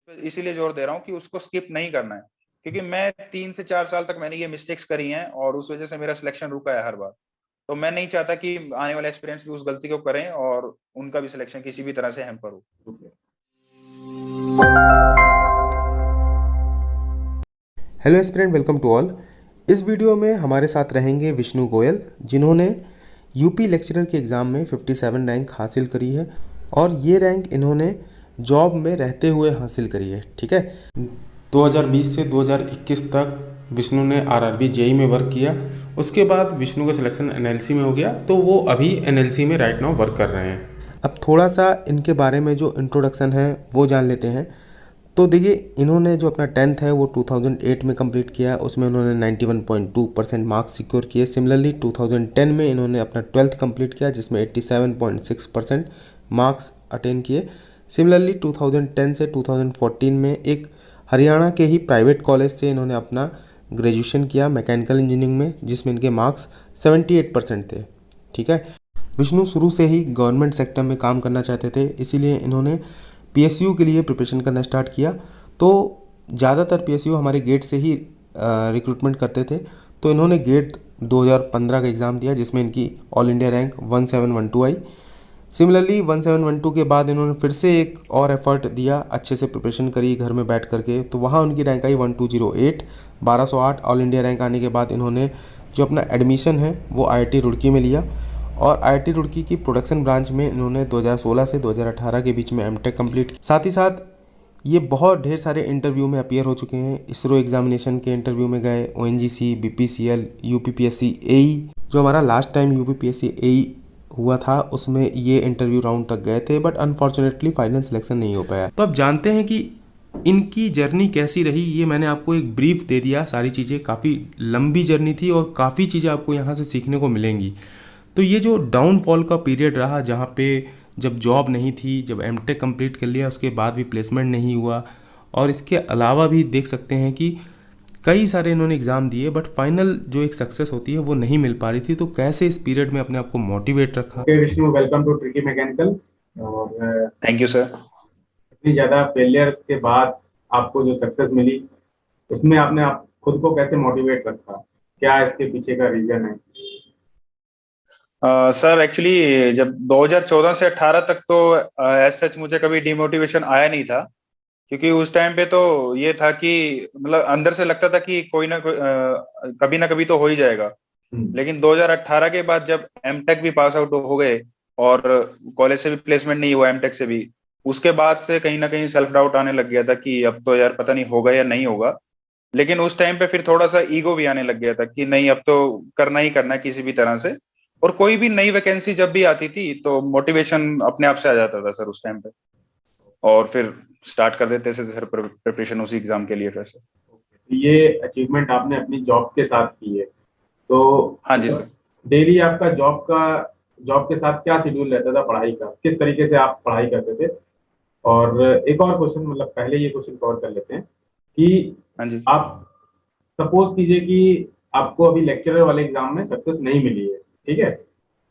तो इसीलिए जोर दे रहा हूँ कि उसको स्किप नहीं करना है, क्योंकि मैं 3 से 4 साल तक मैंने ये मिस्टेक्स करी हैं और उस वजह से मेरा सिलेक्शन रुका है हर बार। तो मैं नहीं चाहता कि आने वाले एस्पिरेंट्स भी उस गलती को करें और उनका भी सिलेक्शन किसी भी तरह से हैम्पर हो। Hello aspirant, welcome to all. इस वीडियो में हमारे साथ रहेंगे विष्णु गोयल, जिन्होंने यूपी लेक्चरर के एग्ज़ाम में 57 रैंक हासिल करी है और ये रैंक इन्होंने जॉब में रहते हुए हासिल करी है। ठीक है, 2020 से 2021 तक विष्णु ने आरआरबी जेई में वर्क किया। उसके बाद विष्णु का सिलेक्शन एनएलसी में हो गया, तो वो अभी एनएलसी में राइट नाउ वर्क कर रहे हैं। अब थोड़ा सा इनके बारे में जो इंट्रोडक्शन है वो जान लेते हैं। तो देखिए, इन्होंने जो अपना 10th है वो 2008 में कंप्लीट किया, उसमें उन्होंने 91.2% मार्क्स सिक्योर किए। सिमिलरली 2010 में इन्होंने अपना 12th कंप्लीट किया, जिसमें 87.6% मार्क्स अटेन किए। सिमिलरली 2010 से 2014 में एक हरियाणा के ही प्राइवेट कॉलेज से इन्होंने अपना ग्रेजुएशन किया मैकेनिकल इंजीनियरिंग में, जिसमें इनके मार्क्स 78% थे। ठीक है, विष्णु शुरू से ही गवर्नमेंट सेक्टर में काम करना चाहते थे, इसीलिए इन्होंने पीएसयू के लिए प्रिपरेशन करना स्टार्ट किया। तो ज़्यादातर पीएसयू हमारे गेट से ही रिक्रूटमेंट करते थे, तो इन्होंने गेट 2015 का एग्ज़ाम दिया, जिसमें इनकी ऑल इंडिया रैंक 1712 आई। सिमिलरली 1712 के बाद इन्होंने फिर से एक और एफर्ट दिया, अच्छे से प्रिपरेशन करी घर में बैठ करके, तो वहाँ उनकी रैंक आई 1208, 1208। ऑल इंडिया रैंक आने के बाद इन्होंने जो अपना एडमिशन है वो आईआईटी रुड़की में लिया और आईआईटी रुड़की की प्रोडक्शन ब्रांच में इन्होंने 2016 से 2018 के बीच में एमटेक कंप्लीट किया। साथ ही साथ ये बहुत ढेर सारे इंटरव्यू में अपीयर हो चुके हैं। इसरो एग्जामिनेशन के इंटरव्यू में गए, ओएनजीसी, बीपीसीएल, यूपीपीएससी एई, जो हमारा लास्ट टाइम यूपीपीएससी एई हुआ था उसमें ये इंटरव्यू राउंड तक गए थे, बट अनफॉर्चुनेटली फाइनल सिलेक्शन नहीं हो पाया। तो अब जानते हैं कि इनकी जर्नी कैसी रही। ये मैंने आपको एक ब्रीफ दे दिया, सारी चीज़ें काफ़ी लंबी जर्नी थी और काफ़ी चीज़ें आपको यहाँ से सीखने को मिलेंगी। तो ये जो डाउनफॉल का पीरियड रहा, जहाँ पे जब जॉब नहीं थी, जब एमटेक कंप्लीट कर लिया उसके बाद भी प्लेसमेंट नहीं हुआ, और इसके अलावा भी देख सकते हैं कि कई सारे इन्होंने एग्ज़ाम दिए बट फाइनल जो एक सक्सेस होती है वो नहीं मिल पा रही थी। तो कैसे इस पीरियड में अपने आप को मोटिवेट रखा। Okay Vishnu, welcome to tricky mechanical. और थैंक यू सर। इतनी ज्यादा फेलियर्स के बाद आपको जो सक्सेस मिली, उसमें आपने आप खुद को कैसे मोटिवेट रखा? क्या इसके पीछे का रीजन है? सर एक्चुअली जब 2014 से 18 तक तो एज सच मुझे कभी डिमोटिवेशन आया नहीं था, क्योंकि उस टाइम पे तो ये था कि मतलब अंदर से लगता था कि कोई ना कोई कभी ना कभी तो हो ही जाएगा। लेकिन 2018 के बाद जब एमटेक भी पास आउट हो गए और कॉलेज से भी प्लेसमेंट नहीं हुआ, एमटेक से भी, उसके बाद से कहीं ना कहीं सेल्फ डाउट आने लग गया था कि अब तो यार पता नहीं होगा या नहीं होगा। लेकिन उस टाइम पे फिर थोड़ा सा ईगो भी आने लग गया था कि नहीं, अब तो करना ही करना है किसी भी तरह से। और कोई भी नई वैकेंसी जब भी आती थी तो मोटिवेशन अपने आप से आ जाता था सर उस टाइम पे, और फिर स्टार्ट कर देते थे सर प्रिपरेशन उसी एग्जाम के लिए फिर से। ये अचीवमेंट आपने अपनी जॉब के साथ की है, तो हाँ जी सर। डेली आपका जॉब के साथ क्या शेड्यूल रहता था पढ़ाई का? किस तरीके से आप पढ़ाई करते थे? और एक और क्वेश्चन, मतलब पहले ये क्वेश्चन कवर कर लेते हैं कि हाँ जी। आप सपोज कीजिए कि आपको अभी लेक्चरर वाले एग्जाम में सक्सेस नहीं मिली है, ठीक है?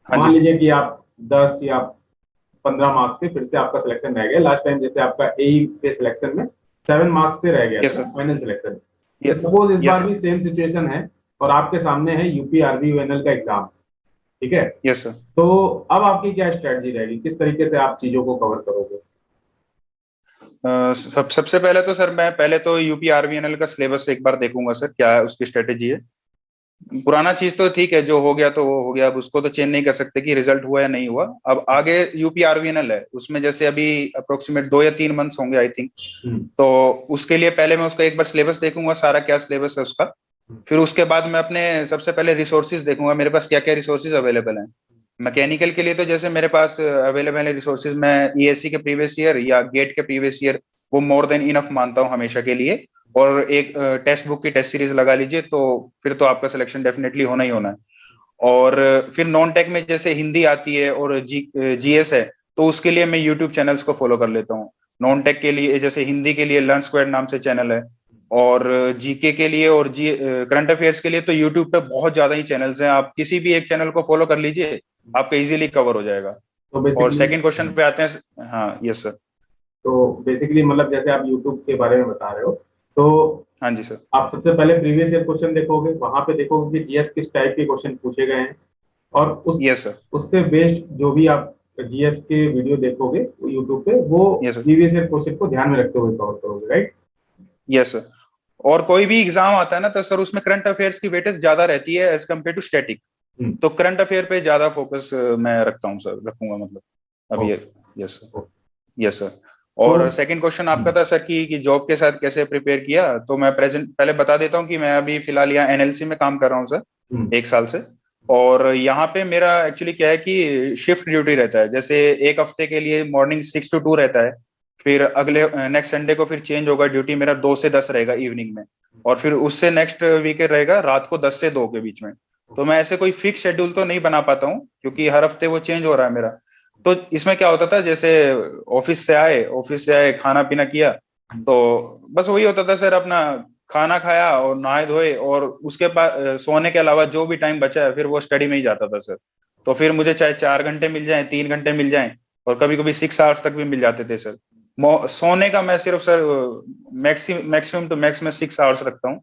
हाँ मान जी सर। लीजिए कि आप 10 या 15 मार्क्स से फिर से आपका सिलेक्शन रह गया। लास्ट टाइम जैसे आपका एई के सिलेक्शन में 7 मार्क्स से रह गया यस था सर। Final selection. तो यस। सपोज इस यस बार सर। भी सेम सिचुएशन है और आपके सामने है यूपी आरबीयूएनएल का एग्जाम, ठीक है? Yes sir. तो अब आपकी क्या स्ट्रेटजी रहेगी? किस तरीके से आप चीजों को कवर करोगे? सबसे पहले तो सर मैं पहले तो यूपी आरवीएनएल का सिलेबस एक बार देखूंगा सर, क्या है उसकी स्ट्रेटेजी है। पुराना चीज तो ठीक है, जो हो गया तो वो हो गया, अब उसको तो चेंज नहीं कर सकते कि रिजल्ट हुआ या नहीं हुआ। अब आगे यूपी आरवीएनएल है, उसमें जैसे अभी अप्रोक्सीमेट 2 या 3 मंथ्स होंगे आई थिंक। हम्म। तो उसके लिए पहले मैं उसका एक बार सिलेबस देखूंगा, सारा क्या सिलेबस है उसका। फिर उसके बाद मैं अपने सबसे पहले रिसोर्सेज देखूंगा, मेरे पास क्या क्या रिसोर्सेज अवेलेबल हैं। मैकेनिकल के लिए तो जैसे मेरे पास अवेलेबल है रिसोर्सेज, मैं ईएससी के प्रीवियस ईयर या गेट के प्रीवियस ईयर वो मोर देन इनफ मानता हूँ हमेशा के लिए। और एक टेक्स्ट बुक की टेस्ट सीरीज लगा लीजिए, तो फिर तो आपका सिलेक्शन डेफिनेटली होना ही होना है। और फिर नॉन टेक में जैसे हिंदी आती है और जीएस है, तो उसके लिए मैं यूट्यूब चैनल्स को फॉलो कर लेता हूँ। नॉन टेक के लिए जैसे हिंदी के लिए लर्न स्क्वाड नाम से चैनल है, और जीके के लिए और जी करंट अफेयर्स के लिए तो यूट्यूब पे बहुत ज्यादा ही चैनल्स हैं, आप किसी भी एक चैनल को फॉलो कर लीजिए, आपका इजीली कवर हो जाएगा। तो और बेसिकली सेकंड क्वेश्चन पे आते हैं। हाँ यस सर। तो बेसिकली मतलब जैसे आप यूट्यूब के बारे में बता रहे हो, तो हाँ जी सर। आप सबसे पहले प्रीवियस ईयर क्वेश्चन देखोगे, वहां पे देखोगे कि जीएस किस टाइप के क्वेश्चन पूछे गए हैं, और उस यस सर। उससे बेस्ड जो भी आप जीएस के वीडियो देखोगे यूट्यूब पे, वो yes sir. Previous year question को ध्यान में रखते हुए कवर करोगे, राइट? Yes sir. और कोई भी एग्जाम आता है ना तो सर उसमें करंट अफेयर्स की वेटेज ज्यादा रहती है एज कम्पेयर टू स्टैटिक। हम्म। तो करंट अफेयर पे ज्यादा फोकस मैं रखता हूँ सर, रखूंगा मतलब अभी ये। Okay. Yes sir. Okay. Yes sir. तो और सेकंड क्वेश्चन आपका था सर कि जॉब के साथ कैसे प्रिपेयर किया, तो मैं प्रेजेंट पहले बता देता हूँ कि मैं अभी फिलहाल यहाँ एनएलसी में काम कर रहा हूँ सर, हम्म। 1 साल से। और यहाँ पे मेरा एक्चुअली क्या है कि शिफ्ट ड्यूटी रहता है, जैसे एक हफ्ते के लिए मॉर्निंग 6 to 2 रहता है, फिर अगले नेक्स्ट संडे को फिर चेंज होगा, ड्यूटी मेरा 2 से 10 रहेगा इवनिंग में, और फिर उससे नेक्स्ट वीक रहेगा रात को 10 से 2 के बीच में। तो मैं ऐसे कोई फिक्स शेड्यूल तो नहीं बना पाता हूँ क्योंकि हर हफ्ते वो चेंज हो रहा है मेरा। तो इसमें क्या होता था, जैसे ऑफिस से आए खाना पीना किया, तो बस वही होता था सर, अपना खाना खाया और नहाए धोए, और उसके बाद सोने के अलावा जो भी टाइम बचा है फिर वो स्टडी में ही जाता था सर। तो फिर मुझे चाहे 4 घंटे मिल जाए, 3 घंटे मिल जाए, और कभी कभी 6 आवर्स तक भी मिल जाते थे सर। सोने का मैं सिर्फ सर मैक्सिमम टू मैक्स में 6 आवर्स रखता हूँ।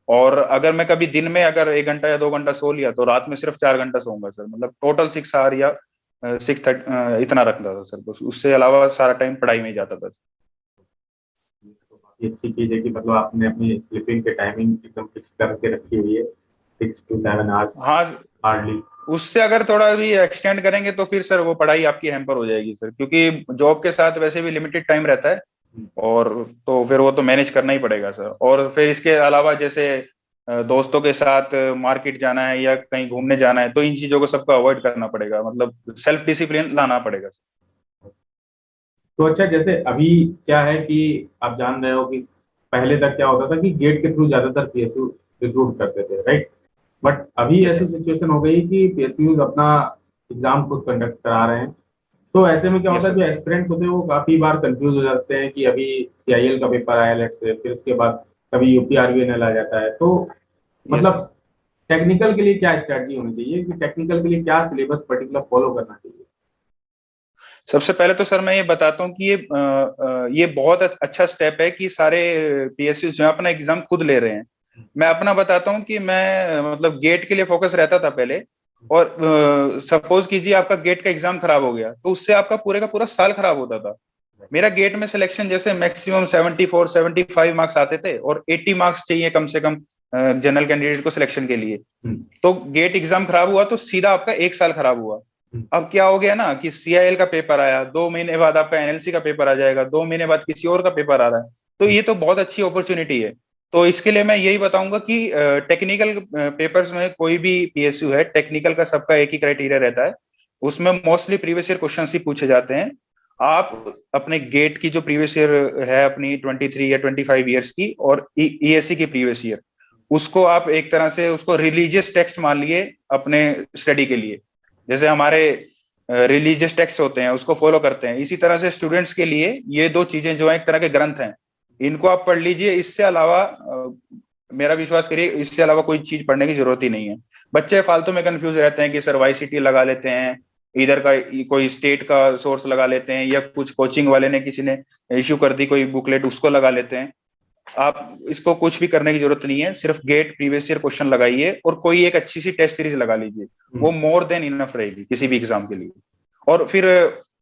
और अगर मैं कभी दिन में अगर 1 घंटा या 2 घंटा सो लिया तो रात में सिर्फ 4 घंटा सोऊंगा सर, मतलब टोटल 6 आवर या 6:30 इतना रखता था सर, बस उससे अलावा सारा टाइम पढ़ाई में ही जाता था। तो काफी अच्छी चीज है कि मतलब आपने अपनी स्लीपिंग के टाइमिंग एकदम फिक्स करके रखी हुई है, 6 to 7 आवर्स हाँ, हार्डली। उससे अगर थोड़ा भी एक्सटेंड करेंगे तो फिर सर वो पढ़ाई आपकी हैम्पर हो जाएगी सर, क्योंकि जॉब के साथ वैसे भी लिमिटेड टाइम रहता है, और तो फिर वो तो मैनेज करना ही पड़ेगा सर। और फिर इसके अलावा जैसे दोस्तों के साथ मार्केट जाना है या कहीं घूमने जाना है, तो इन चीजों को सबको अवॉइड करना पड़ेगा, मतलब सेल्फ डिसिप्लिन लाना पड़ेगा सर। तो अच्छा, जैसे अभी क्या है कि आप जान रहे हो कि पहले तक क्या होता था कि गेट के थ्रू ज्यादातर पीएसयू रिक्रूट करते थे, राइट? बट अभी यस ऐसी सर। सिचुएशन हो गई कि पीएसयू अपना एग्जाम खुद कंडक्ट करा रहे हैं। तो ऐसे में क्या यस होता है, सर। जो एस्पिरेंट्स होते हैं वो काफी बार कंफ्यूज हो जाते हैं कि अभी सीआईएल का पेपर आया, लेट्स से, फिर उसके बाद कभी यूपीआरबीएनएल आ जाता है। तो यस सर। मतलब टेक्निकल के लिए क्या स्ट्रेटजी होनी चाहिए, कि टेक्निकल के लिए क्या सिलेबस पर्टिकुलर फॉलो करना चाहिए? सबसे पहले तो सर मैं ये बताता हूँ कि ये बहुत अच्छा स्टेप है कि सारे पीएसयू जो है अपना एग्जाम खुद ले रहे हैं। मैं अपना बताता हूँ कि मैं मतलब गेट के लिए फोकस रहता था पहले, और सपोज कीजिए आपका गेट का एग्जाम खराब हो गया तो उससे आपका पूरे का पूरा साल खराब होता था। मेरा गेट में सिलेक्शन जैसे मैक्सिमम 74 75 मार्क्स आते थे, और 80 मार्क्स चाहिए कम से कम जनरल कैंडिडेट को सिलेक्शन के लिए। हम्म। तो गेट एग्जाम खराब हुआ तो सीधा आपका 1 साल खराब हुआ। हम्म। अब क्या हो गया ना कि सीआईएल का पेपर आया, 2 महीने बाद आपका एनएलसी का पेपर आ जाएगा, 2 महीने बाद किसी और का पेपर आ रहा है। तो ये तो बहुत अच्छी अपॉर्चुनिटी है। तो इसके लिए मैं यही बताऊंगा कि टेक्निकल पेपर्स में कोई भी पीएसयू है, टेक्निकल का सबका एक ही क्राइटेरिया रहता है, उसमें मोस्टली प्रीवियस ईयर क्वेश्चन ही पूछे जाते हैं। आप अपने गेट की जो प्रीवियस ईयर है अपनी 23 या 25 ईयर्स की, और ईएससी की प्रीवियस ईयर, उसको आप एक तरह से उसको रिलीजियस टेक्स्ट मान लिए अपने स्टडी के लिए। जैसे हमारे रिलीजियस टेक्स्ट होते हैं उसको फॉलो करते हैं, इसी तरह से स्टूडेंट्स के लिए ये दो चीजें जो है एक तरह के ग्रंथ हैं, इनको आप पढ़ लीजिए। इससे अलावा मेरा विश्वास करिए, इससे अलावा कोई चीज पढ़ने की जरूरत ही नहीं है। बच्चे फालतू में कंफ्यूज रहते हैं कि सर वाईसीटी लगा लेते हैं, इधर का कोई स्टेट का सोर्स लगा लेते हैं, या कुछ कोचिंग वाले ने किसी ने इश्यू कर दी कोई बुकलेट उसको लगा लेते हैं। आप इसको कुछ भी करने की जरूरत नहीं है, सिर्फ गेट प्रीवियस ईयर क्वेश्चन लगाइए और कोई एक अच्छी सी टेस्ट सीरीज लगा लीजिए, वो मोर देन इनफ रहेगी किसी भी एग्जाम के लिए। और फिर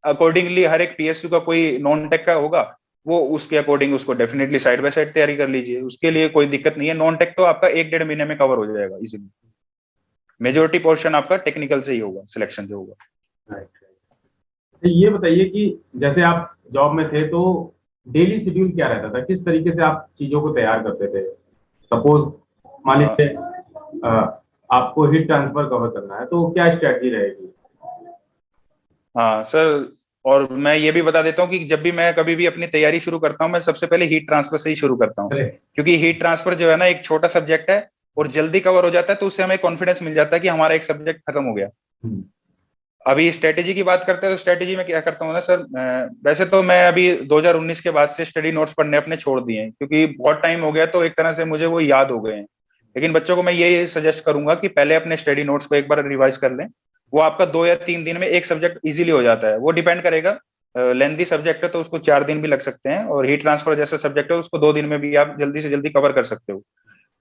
अकॉर्डिंगली हर एक पीएसयू का कोई नॉन टेक का होगा, वो उसके अकॉर्डिंग उसको डेफिनेटली साइड बाय साइड तैयारी कर लीजिए, उसके लिए कोई दिक्कत नहीं है। नॉन टेक तो आपका 1 डेढ़ महीने में कवर हो जाएगा इजीली। मेजोरिटी पोर्शन आपका टेक्निकल से ही होगा, सिलेक्शन जो होगा। राइट। तो ये बताइए कि जैसे आप जॉब में थे तो डेली शेड्यूल क्या रहता था, किस तरीके से आप चीजों को तैयार करते थे? सपोज मान लीजिए आपको हीट ट्रांसफर कवर करना है, तो क्या स्ट्रेटजी रहेगी? हाँ सर, और मैं ये भी बता देता हूँ कि जब भी मैं कभी भी अपनी तैयारी शुरू करता हूँ मैं सबसे पहले हीट ट्रांसफर से ही शुरू करता हूँ, अरे। क्योंकि हीट ट्रांसफर जो है ना एक छोटा सब्जेक्ट है और जल्दी कवर हो जाता है, तो उससे हमें कॉन्फिडेंस मिल जाता है कि हमारा एक सब्जेक्ट खत्म हो गया। हम्म। अभी स्ट्रेटेजी की बात करते हैं तो स्ट्रेटेजी में क्या करता हूँ ना सर, वैसे तो मैं अभी 2019 के बाद से स्टडी नोट्स पढ़ने अपने छोड़ दिए हैं, क्योंकि बहुत टाइम हो गया तो एक तरह से मुझे वो याद हो गए हैं। लेकिन बच्चों को मैं ये सजेस्ट करूंगा कि पहले अपने स्टडी नोट्स को एक बार रिवाइज कर लें। वो आपका 2 या 3 दिन में एक सब्जेक्ट इजीली हो जाता है, वो डिपेंड करेगा लेंथी सब्जेक्ट है तो उसको 4 दिन भी लग सकते हैं, और हीट ट्रांसफर जैसा सब्जेक्ट है उसको 2 दिन में भी आप जल्दी से जल्दी कवर कर सकते हो।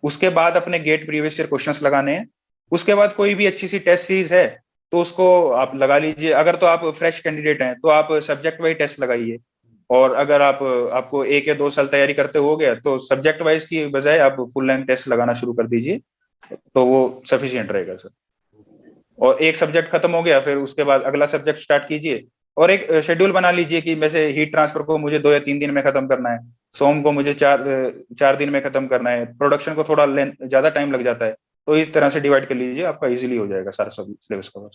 उसके बाद अपने गेट प्रीवियस ईयर क्वेश्चंस लगाने हैं। उसके बाद कोई भी अच्छी सी टेस्ट सीरीज है तो उसको आप लगा लीजिए। अगर तो आप फ्रेश कैंडिडेट हैं तो आप सब्जेक्ट वाइज टेस्ट लगाइए, और अगर आपको 1 या 2 साल तैयारी करते हो गया तो सब्जेक्ट वाइज की बजाय आप फुल लेंथ टेस्ट लगाना शुरू कर दीजिए, तो वो सफिशियंट रहेगा सर। और एक सब्जेक्ट खत्म हो गया फिर उसके बाद अगला सब्जेक्ट स्टार्ट कीजिए, और एक शेड्यूल बना लीजिए कि वैसे हीट ट्रांसफर को मुझे 2 या 3 दिन में खत्म करना है, सोम को मुझे 4 दिन में खत्म करना है, प्रोडक्शन को थोड़ा ज्यादा टाइम लग जाता है, तो इस तरह से डिवाइड कर लीजिए, आपका इजीली हो जाएगा सारा सब सिलेबस कवर।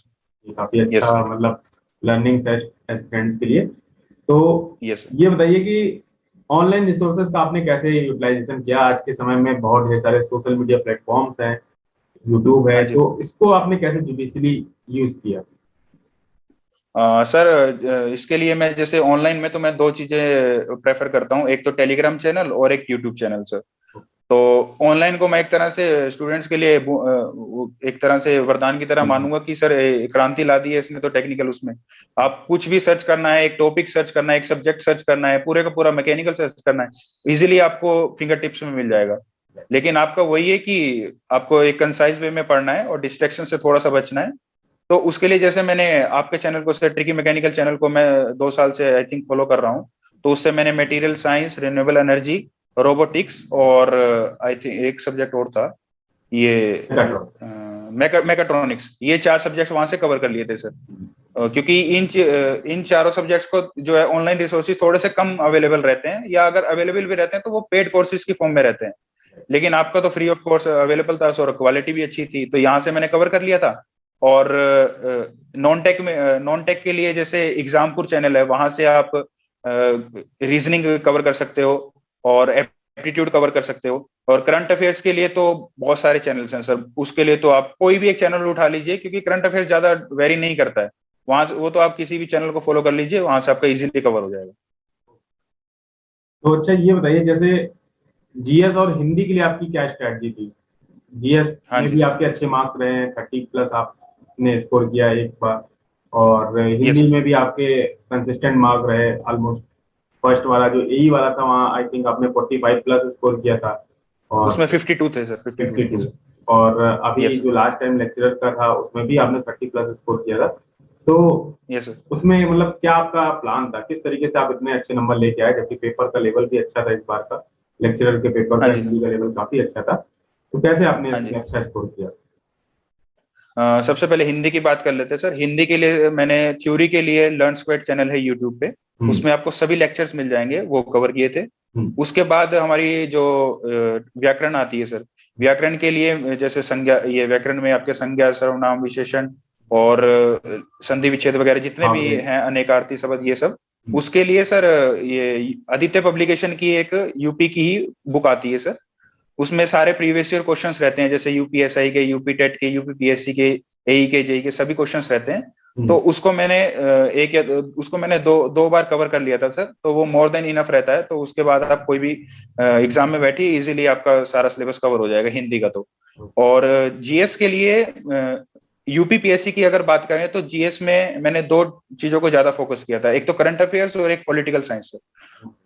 ये काफी यस अच्छा, मतलब लर्निंग एस्पिरेंट्स के लिए। तो यस ये बताइए कि ऑनलाइन रिसोर्सेज का आपने कैसे यूटिलाइजेशन किया? आज के समय में बहुत ढेर सारे सोशल मीडिया प्लेटफॉर्म्स हैं, यूट्यूब है, हाँ जी। तो इसको आपने कैसे जुडिशली यूज किया? सर, इसके लिए मैं जैसे ऑनलाइन में तो मैं 2 चीजें प्रेफर करता हूँ, एक तो टेलीग्राम चैनल और एक यूट्यूब चैनल सर। तो ऑनलाइन को मैं एक तरह से स्टूडेंट्स के लिए एक तरह से वरदान की तरह मानूंगा कि सर क्रांति ला दी है इसने तो टेक्निकल उसमें। आप कुछ भी सर्च करना है, एक टॉपिक सर्च करना है, एक सब्जेक्ट सर्च करना है, पूरे का पूरा मैकेनिकल सर्च करना है, इजीली आपको फिंगर टिप्स में मिल जाएगा। लेकिन आपका वही है कि आपको एक कंसाइज वे में पढ़ना है और डिस्ट्रैक्शन से थोड़ा सा बचना है। तो उसके लिए जैसे मैंने आपके चैनल को सर, ट्रिकी मैकेनिकल चैनल को मैं 2 साल से आई थिंक फॉलो कर रहा हूँ। तो उससे मैंने material science, renewable energy, robotics और आई थिंक एक सब्जेक्ट और था ये मैकाट्रॉनिक्स, ये 4 सब्जेक्ट वहां से कवर कर लिए थे सर। क्योंकि इन चारों सब्जेक्ट्स को जो है ऑनलाइन रिसोर्सेज थोड़े से कम अवेलेबल रहते हैं, या अगर अवेलेबल भी रहते हैं तो वो पेड कोर्सेज की फॉर्म में रहते हैं। लेकिन आपका तो फ्री ऑफ कोर्स अवेलेबल था और क्वालिटी भी अच्छी थी, तो यहाँ से मैंने कवर कर लिया था। और नॉन टेक के लिए जैसे एग्जामपुर चैनल है, वहां से आप रीजनिंग कवर कर सकते हो और एप्टीट्यूड कवर कर सकते हो। और करंट अफेयर्स के लिए तो बहुत सारे चैनल्स हैं सर, उसके लिए तो आप कोई भी एक चैनल उठा लीजिए, क्योंकि करंट अफेयर्स ज्यादा वेरी नहीं करता है वहां से, वो तो आप किसी भी चैनल को फॉलो कर लीजिए, वहां से आपका इजीली कवर हो जाएगा। तो अच्छा ये बताइए, जैसे जीएस और हिंदी के लिए आपकी क्या स्ट्रैटेजी थी? जीएस हाँ में जी भी सर। आपके अच्छे मार्क्स रहे हैं, 30+ आपने स्कोर किया एक बार, और यस हिंदी में भी आपके कंसिस्टेंट मार्क रहे ऑलमोस्ट। फर्स्ट वाला जो एई वाला था वहाँ आई थिंक आपने 45+ स्कोर किया था, और उसमें 52 थे सर, 52। 52। यस और अभी यस जो लास्ट टाइम लेक्चरर का था उसमें भी आपने 30+ स्कोर किया था। तो यस सर। उसमें मतलब क्या आपका प्लान था, किस तरीके से आप इतने अच्छे नंबर लेके आए, जबकि पेपर का लेवल भी अच्छा था इस बार का, लेक्चरर के पेपर हाँ का जी हिंदी सर। का लेवल काफी अच्छा था, तो कैसे आपने हाँ इसमें जी। अच्छा स्कोर किया? सबसे पहले हिंदी की बात कर लेते हैं सर। हिंदी के लिए मैंने थ्योरी के लिए लर्न स्क्वेट चैनल है यूट्यूब पे, हम्म। उसमें आपको सभी लेक्चर्स मिल जाएंगे, वो कवर किए थे। हम्म। उसके बाद हमारी जो व्याकरण आती है सर, व्याकरण के लिए जैसे संज्ञा, ये व्याकरण में आपके संज्ञा, सर्वनाम, विशेषण और संधि विच्छेद वगैरह जितने हाँ भी भाई। हैं, अनेकार्थी शब्द, ये सब। हम्म। उसके लिए सर ये आदित्य पब्लिकेशन की एक यूपी की ही बुक आती है सर। उसमें सारे प्रीवियस ईयर क्वेश्चंस रहते हैं, जैसे यूपीएसआई के, यूपी टेट के, यूपीपीएससी के, एई के, जेई के, सभी क्वेश्चंस रहते हैं। तो हम्म। उसको मैंने उसको मैंने दो दो बार कवर कर लिया था सर, तो वो मोर देन इनफ रहता है। तो उसके बाद आप कोई भी एग्जाम में बैठिए, इजीली आपका सारा सिलेबस कवर हो जाएगा हिंदी का तो। और जीएस के लिए यूपीपीएससी की अगर बात करें तो जीएस में मैंने 2 चीजों को ज्यादा फोकस किया था, एक तो करंट अफेयर्स और एक पॉलिटिकल साइंस।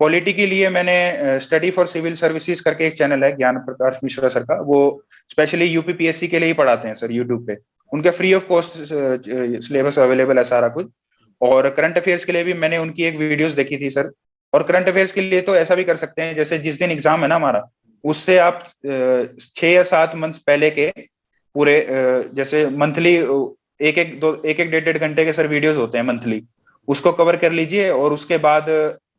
पॉलिटी के लिए मैंने स्टडी फॉर सिविल सर्विसेज करके एक चैनल है, ज्ञान प्रकाश मिश्रा सर का, वो स्पेशली यूपीपीएससी के लिए ही पढ़ाते हैं सर यूट्यूब पे। उनके free of cost syllabus available है सारा कुछ। और करंट अफेयर्स के लिए भी मैंने उनकी एक वीडियोस देखी थी सर। और करंट अफेयर्स के लिए तो ऐसा भी कर सकते हैं, जैसे जिस दिन एग्जाम है ना हमारा, उससे आप 6 या 7 मंथ पहले के पूरे जैसे मंथली एक एक 1.5 घंटे के सर वीडियोस होते हैं मंथली, उसको कवर कर लीजिए। और उसके बाद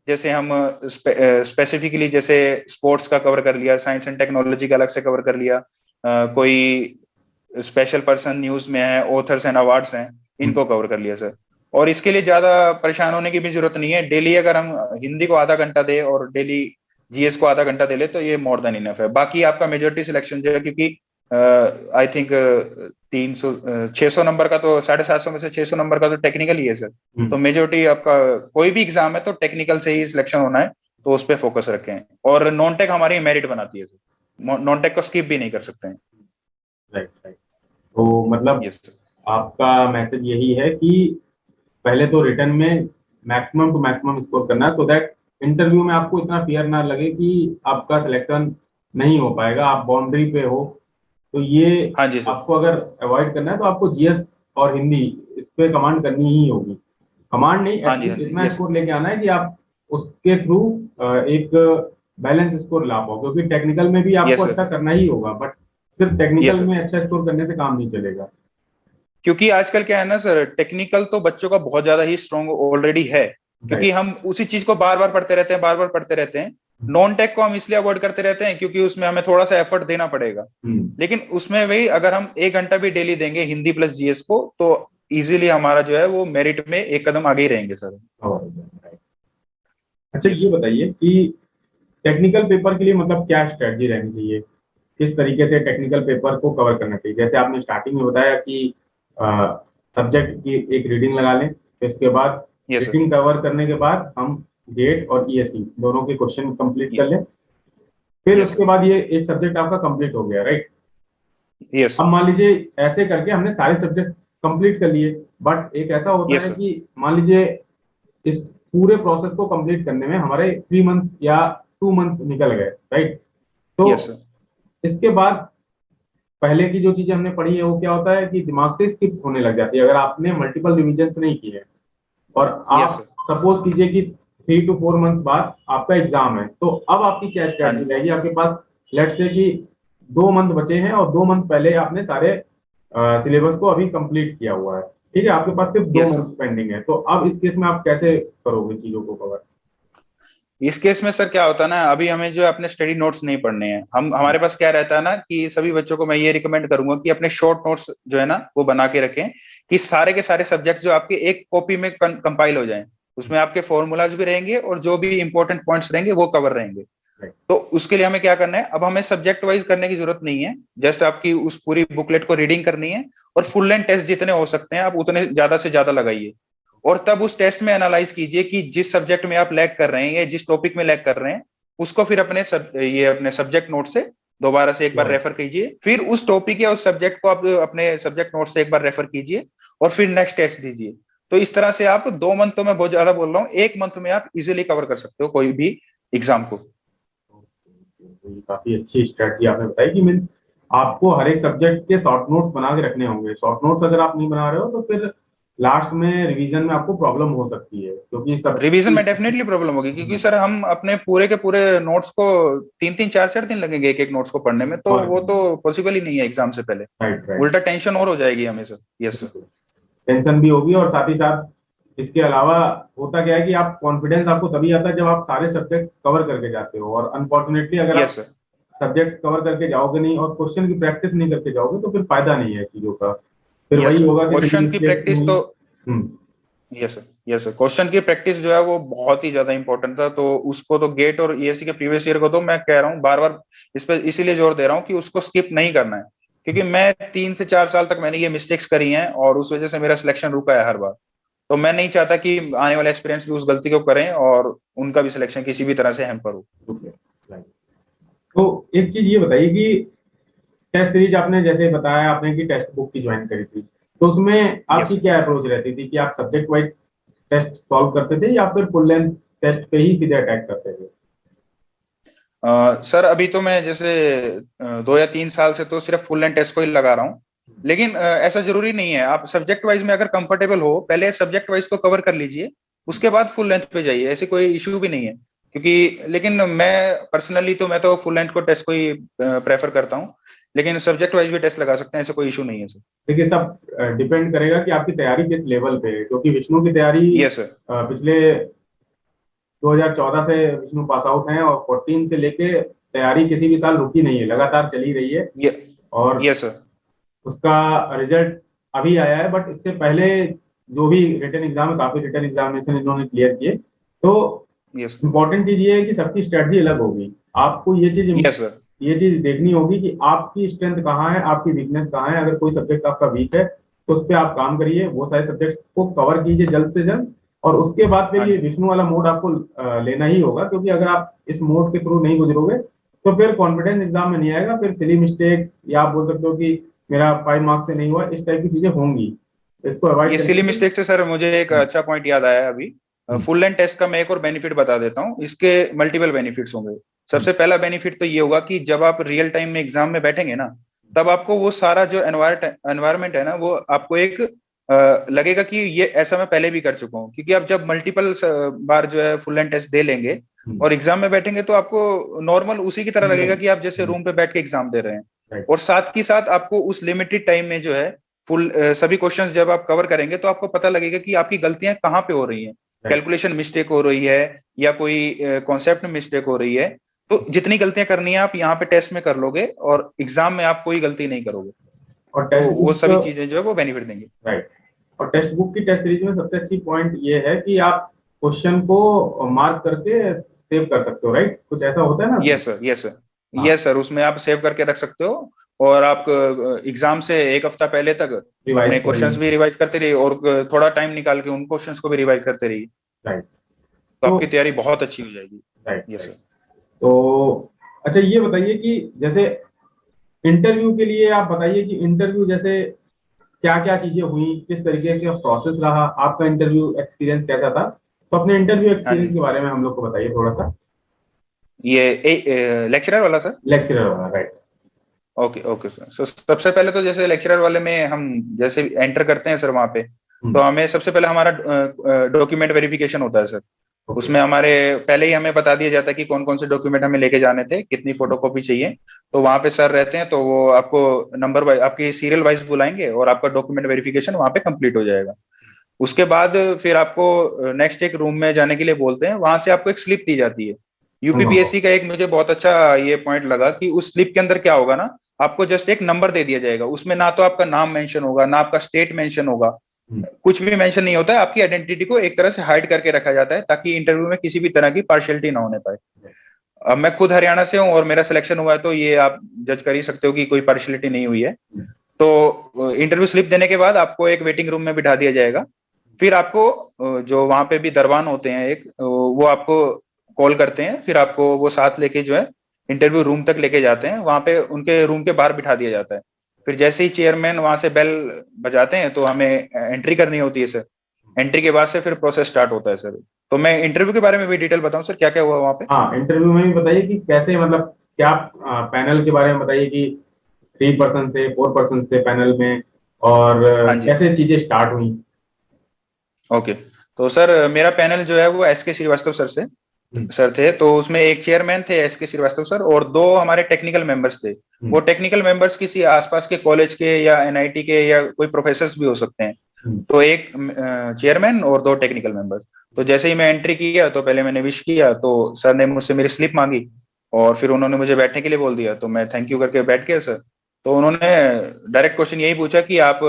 जैसे हम स्पेसिफिकली जैसे स्पोर्ट्स का कवर कर लिया, साइंस एंड टेक्नोलॉजी का अलग से कवर कर लिया, कोई स्पेशल पर्सन न्यूज में है, ऑथर्स एंड अवार्ड्स हैं, इनको कवर कर लिया सर। और इसके लिए ज्यादा परेशान होने की भी जरूरत नहीं है, डेली अगर हम हिंदी को आधा घंटा दे और डेली जीएस को आधा घंटा दे ले तो ये मोर देन इनफ है। बाकी आपका मेजोरिटी सिलेक्शन जो है, क्योंकि आई थिंक 300 600 नंबर का तो 750 में से 600 नंबर का तो टेक्निकल ही है सर। तो मेजोरिटी आपका कोई भी एग्जाम है तो टेक्निकल से ही सिलेक्शन होना है, तो उस पर फोकस रखें। और नॉन टेक हमारी मेरिट बनाती है सर, नॉन टेक को स्किप भी नहीं कर सकते हैं। Right right. तो मतलब यस सर। आपका मैसेज यही है कि पहले तो रिटर्न में मैक्सिमम टू मैक्सिमम स्कोर करना है, सो दैट इंटरव्यू में आपको इतना फियर ना लगे कि आपका सिलेक्शन नहीं हो पाएगा, आप बाउंड्री पे हो। तो ये हाँ जी सर। आपको अगर अवॉइड करना है तो आपको जीएस और हिंदी इस पे कमांड करनी ही होगी। कमांड नहीं, हाँ जी, हाँ एटलीस्ट जी, इतना यस स्कोर लेके आना है कि आप उसके थ्रू एक बैलेंस स्कोर ला पाओ, क्योंकि टेक्निकल में भी आपको यस अच्छा सर। करना ही होगा, बट सिर्फ यस टेक्निकल सर। में अच्छा स्कोर करने से काम नहीं चलेगा। क्योंकि आजकल क्या है ना सर, टेक्निकल तो बच्चों का बहुत ज्यादा ही स्ट्रांग ऑलरेडी है, क्योंकि राइट। हम उसी चीज को बार बार पढ़ते रहते हैं, बार बार पढ़ते रहते हैं। नॉन टेक को हम इसलिए अवॉइड करते रहते हैं क्योंकि उसमें हमें थोड़ा सा एफर्ट देना पड़ेगा। हम्म। लेकिन उसमें वही अगर हम 1 घंटा भी डेली देंगे हिंदी प्लस जीएस को, तो इजीली हमारा जो है वो मेरिट में एक कदम आगे ही रहेंगे सर। right। अच्छा यस ये बताइए कि टेक्निकल पेपर के लिए मतलब क्या स्ट्रेटजी रहनी चाहिए, किस तरीके से टेक्निकल पेपर को कवर करना चाहिए? जैसे आपने स्टार्टिंग में बताया कि सब्जेक्ट की एक रीडिंग लगा लें, फिर इसके बाद यस सर। रीडिंग कवर करने के बाद हम गेट और ईएससी दोनों के क्वेश्चन कंप्लीट कर लें, फिर यस उसके सर। बाद ये एक सब्जेक्ट आपका कंप्लीट हो गया, राइट? यस अब सर। मान लीजिए ऐसे करके हमने सारे सब्जेक्ट कंप्लीट कर लिए, बट एक ऐसा होता यस है सर। कि मान लीजिए इस पूरे प्रोसेस को कंप्लीट करने में हमारे 3 मंथ्स या 2 मंथ्स निकल गए, राइट? तो यस सर। इसके बाद पहले की जो चीजें हमने पढ़ी है वो क्या होता है कि दिमाग से स्किप होने लग जाती है अगर आपने मल्टीपल रिविजन नहीं किए, और यस आप सर। सपोज कीजिए कि 3 to 4 मंथ्स बाद आपका एग्जाम है, तो अब आपकी क्या हाँ स्ट्रेटजी जी। रहेगी? आपके पास लेट्स से कि 2 मंथ बचे हैं और 2 मंथ पहले आपने सारे सिलेबस को अभी कंप्लीट किया हुआ है, ठीक है, आपके पास सिर्फ दो यस सर। मंथ पेंडिंग है, तो अब इस केस में आप कैसे करोगे चीजों को कवर? इस केस में सर क्या होता है ना, अभी हमें जो है अपने स्टडी नोट्स नहीं पढ़ने हैं, हम हमारे पास क्या रहता है ना कि सभी बच्चों को मैं ये रिकमेंड करूंगा कि अपने शॉर्ट नोट्स जो है ना वो बना के रखें, कि सारे के सारे सब्जेक्ट जो आपके एक कॉपी में कंपाइल हो जाएं। उसमें आपके फॉर्मूलाज भी रहेंगे और जो भी इंपॉर्टेंट पॉइंट्स रहेंगे वो कवर रहेंगे। राइट। तो उसके लिए हमें क्या करना है, अब हमें सब्जेक्ट वाइज करने की जरूरत नहीं है, जस्ट आपकी उस पूरी बुकलेट को रीडिंग करनी है, और फुल लेंथ टेस्ट जितने हो सकते हैं आप उतने ज्यादा से ज्यादा लगाइए। और तब उस टेस्ट में एनालाइज कीजिए कि जिस सब्जेक्ट में आप लैग कर रहे हैं या जिस टॉपिक में लैग कर रहे हैं, उसको फिर ये अपने सब्जेक्ट नोट से दोबारा से एक बार रेफर कीजिए, फिर उस टॉपिक या उस सब्जेक्ट को आप अपने सब्जेक्ट नोट से एक बार रेफर कीजिए, और फिर नेक्स्ट टेस्ट दीजिए। तो इस तरह से आप 2 मंथ, तो मैं बहुत ज्यादा बोल रहा हूँ, 1 मंथ में आप इजिली कवर कर सकते हो कोई भी एग्जाम को। तो ये काफी अच्छी स्ट्रेटजी आपने बताई कि मीन्स आपको हर एक सब्जेक्ट के शॉर्ट नोट्स बना के रखने होंगे। शॉर्ट नोट्स अगर आप नहीं बना रहे हो तो फिर लास्ट में रिवीजन में आपको प्रॉब्लम हो सकती है, क्योंकि सब। रिवीजन में डेफिनेटली प्रॉब्लम होगी, क्योंकि सर हम अपने पूरे के पूरे नोट्स को 3 3 4 4 दिन लगेंगे एक एक नोट्स को पढ़ने में, तो और वो तो पॉसिबल ही नहीं है एग्जाम से पहले। Right right. उल्टा टेंशन और हो जाएगी हमें सर। Yes sir. टेंशन भी होगी, और साथ ही साथ इसके अलावा होता क्या है कि आप कॉन्फिडेंस आपको तभी आता है जब आप सारे सब्जेक्ट कवर करके जाते हो, और अनफॉर्चुनेटली अगर आप यस सर। सब्जेक्ट्स कवर करके जाओगे नहीं और क्वेश्चन की प्रैक्टिस नहीं करके जाओगे तो फिर फायदा नहीं है चीजों का, फिर यस वही सर। होगा कि सिली क्वेश्चन की मिस्टेक्स प्रैक्टिस होंगी। तो hmm. Yes sir. Yes sir, question की प्रैक्टिस जो है वो बहुत ही ज्यादा इंपॉर्टेंट था, तो उसको तो गेट और ईएससी के प्रीवियस ईयर को तो मैं कह रहा हूँ बार बार, इस पर इसीलिए जोर दे रहा हूँ कि उसको स्किप नहीं करना है, क्योंकि मैं 3 से 4 साल तक मैंने ये मिस्टेक्स करी हैं और उस वजह से मेरा सिलेक्शन रुका है हर बार। तो मैं नहीं चाहता कि आने वाले एक्सपीरियंस भी उस गलती को करें और उनका भी सिलेक्शन किसी भी तरह से हैम्पर हो। Right। तो एक चीज ये बताइए कि टेस्ट सीरीज आपने जैसे बताया आपने कि टेक्स्ट बुक की ज्वाइन करी थी, तो उसमें यस आपकी क्या अप्रोच रहती थी कि आप सब्जेक्ट वाइज टेस्ट सॉल्व करते थे या फिर फुल लेंथ टेस्ट पे ही सीधे अटैक करते थे? सर अभी तो मैं जैसे 2 या 3 साल से तो सिर्फ फुल एंड टेस्ट को ही लगा रहा हूँ। लेकिन ऐसा जरूरी नहीं है, आप सब्जेक्ट वाइज में अगर कंफर्टेबल हो पहले सब्जेक्ट वाइज को कवर कर लीजिए, उसके बाद फुल लेंथ पे जाइए, ऐसे कोई इश्यू भी नहीं है। क्योंकि लेकिन मैं पर्सनली तो मैं तो फुल लेंथ को टेस्ट को ही प्रेफर करता हूँ, लेकिन सब्जेक्ट वाइज भी टेस्ट लगा सकते हैं, ऐसा कोई इशू नहीं है सर। देखिए सब डिपेंड करेगा कि आपकी तैयारी किस लेवल पे है, क्योंकि विष्णु की तैयारी यस सर। पिछले 2014 से विष्णु पास आउट हैं, और 14 से लेके तैयारी किसी भी साल रुकी नहीं है, लगातार चली रही है। ये और यस सर। उसका रिजल्ट अभी आया है, बट इससे पहले जो भी रिटन एग्जाम है काफी रिटन एग्जामिनेशन इन्होंने क्लियर किए। तो यस इम्पोर्टेंट चीज ये है कि सबकी स्ट्रेटजी अलग होगी, आपको यस सर। ये चीज देखनी होगी कि आपकी स्ट्रेंथ कहाँ है, आपकी वीकनेस कहाँ है। अगर कोई सब्जेक्ट आपका वीक है तो उस पर आप काम करिए, वो सारे सब्जेक्ट्स को कवर कीजिए जल्द से जल्द, और उसके बाद फिर हाँ ये जी। विष्णु वाला मोड आपको लेना ही होगा, क्योंकि अगर आप इस मोड के थ्रू नहीं गुजरोगे तो फिर कॉन्फिडेंस एग्जाम में नहीं आएगा, फिर सिली मिस्टेक्स या आप बोल सकते हो कि मेरा 5 मार्क्स से नहीं हुआ, इस टाइप की चीजें होंगी, इसको अवॉइड ये करने सिली के लिए। मिस्टेक से सर मुझे एक अच्छा पॉइंट याद आया अभी। फुल लेंथ टेस्ट का मैं एक और बेनिफिट बता देता हूँ। इसके मल्टीपल बेनिफिट्स होंगे। सबसे पहला बेनिफिट तो ये होगा कि जब आप रियल टाइम में एग्जाम में बैठेंगे ना, तब आपको वो सारा जो एनवायरमेंट है ना, वो आपको एक लगेगा कि ये ऐसा मैं पहले भी कर चुका हूँ। क्योंकि आप जब मल्टीपल बार जो है फुल लेंथ टेस्ट दे लेंगे और एग्जाम में बैठेंगे, तो आपको नॉर्मल उसी की तरह लगेगा कि आप जैसे रूम पे बैठ के एग्जाम दे रहे हैं। और साथ ही साथ आपको उस लिमिटेड टाइम में जो है सभी क्वेश्चंस जब आप कवर करेंगे, तो आपको पता लगेगा कि आपकी गलतियां कहाँ पे हो रही हैं। कैलकुलेशन मिस्टेक हो रही है या कोई कॉन्सेप्ट में मिस्टेक हो रही है। तो जितनी गलतियां करनी है आप यहाँ पे टेस्ट में कर लोगे, और एग्जाम में आप कोई गलती नहीं करोगे। और तो टेक्स्ट वो बुक सभी चीजें जो है वो बेनिफिट देंगी। राइट। और टेक्स्ट बुक की टेस्ट सीरीज में सबसे अच्छी पॉइंट ये है कि आप क्वेश्चन को मार्क करके सेव कर सकते हो, राइट? कुछ ऐसा होता है ना? Yes sir, yes sir, yes sir. उसमें आप सेव करके रख सकते हो, और आप एग्जाम से एक हफ्ता पहले तक अपने क्वेश्चंस भी रिवाइज करते रहिए, और थोड़ा टाइम निकाल के उन क्वेश्चंस को भी रिवाइज करते रहिए। राइट। तो आपकी तैयारी बहुत अच्छी हो जाएगी। राइट। Yes sir. तो अच्छा, ये बताइए कि जैसे इंटरव्यू के लिए आप बताइए कि इंटरव्यू जैसे क्या क्या चीजें हुई, किस तरीके का प्रोसेस रहा, आपका इंटरव्यू एक्सपीरियंस कैसा था? तो अपने इंटरव्यू एक्सपीरियंस के बारे में हम लोग को बताइए थोड़ा सा। ये लेक्चरर वाला सर? लेक्चरर वाला, right. Okay okay sir. So सबसे पहले तो जैसे लेक्चरर वाले में हम जैसे एंटर करते हैं सर वहाँ पे, तो हमें सबसे पहले हमारा डॉक्यूमेंट वेरिफिकेशन होता है सर। उसमें हमारे पहले ही हमें बता दिया जाता है कि कौन कौन से डॉक्यूमेंट हमें लेके जाने थे, कितनी फोटोकॉपी चाहिए। तो वहाँ पे सर रहते हैं, तो वो आपको नंबर वाइज, आपकी सीरियल वाइज बुलाएंगे, और आपका डॉक्यूमेंट वेरिफिकेशन वहाँ पे कंप्लीट हो जाएगा। उसके बाद फिर आपको नेक्स्ट एक रूम में जाने के लिए बोलते हैं। वहां से आपको एक स्लिप दी जाती है। यूपीपीएससी का एक मुझे बहुत अच्छा ये पॉइंट लगा कि उस स्लिप के अंदर क्या होगा ना, आपको जस्ट एक नंबर दे दिया जाएगा। उसमें ना तो आपका नाम मेंशन होगा, ना आपका स्टेट मेंशन होगा, कुछ भी मेंशन नहीं होता है। आपकी आइडेंटिटी को एक तरह से हाइड करके रखा जाता है, ताकि इंटरव्यू में किसी भी तरह की पार्शियलिटी ना होने पाए। अब मैं खुद हरियाणा से हूँ और मेरा सिलेक्शन हुआ है, तो ये आप जज कर ही सकते हो कि कोई पार्शियलिटी नहीं हुई है। तो इंटरव्यू स्लिप देने के बाद आपको एक वेटिंग रूम में बिठा दिया जाएगा। फिर आपको जो वहां पे भी दरबान होते हैं एक, वो आपको कॉल करते हैं। फिर आपको वो साथ लेके जो है इंटरव्यू रूम तक लेके जाते हैं। वहां पे उनके रूम के बाहर बिठा दिया जाता है। फिर जैसे ही चेयरमैन वहां से बेल बजाते हैं, तो हमें एंट्री करनी होती है सर। एंट्री के बाद से फिर प्रोसेस स्टार्ट होता है सर। तो मैं इंटरव्यू के बारे में भी डिटेल बताऊं सर, क्या क्या हुआ वहां पे? हाँ, इंटरव्यू में भी बताइए कि कैसे, मतलब क्या पैनल के बारे में बताइए कि 3% थे, 4% थे पैनल में, और हाँ जी। कैसे चीजें स्टार्ट हुई? ओके। तो सर मेरा पैनल जो है वो एसके श्रीवास्तव सर थे। तो उसमें एक चेयरमैन थे एसके श्रीवास्तव सर, और दो हमारे टेक्निकल मेंबर्स थे। वो टेक्निकल मेंबर्स किसी आसपास के कॉलेज के या एनआईटी के या कोई प्रोफेसर भी हो सकते हैं। तो एक चेयरमैन और दो टेक्निकल मेंबर्स। तो जैसे ही मैं एंट्री किया, तो पहले मैंने विश किया, तो सर ने मुझसे मेरी स्लिप मांगी, और फिर उन्होंने मुझे बैठने के लिए बोल दिया। तो मैं थैंक यू करके बैठ गया सर। तो उन्होंने डायरेक्ट क्वेश्चन यही पूछा कि आप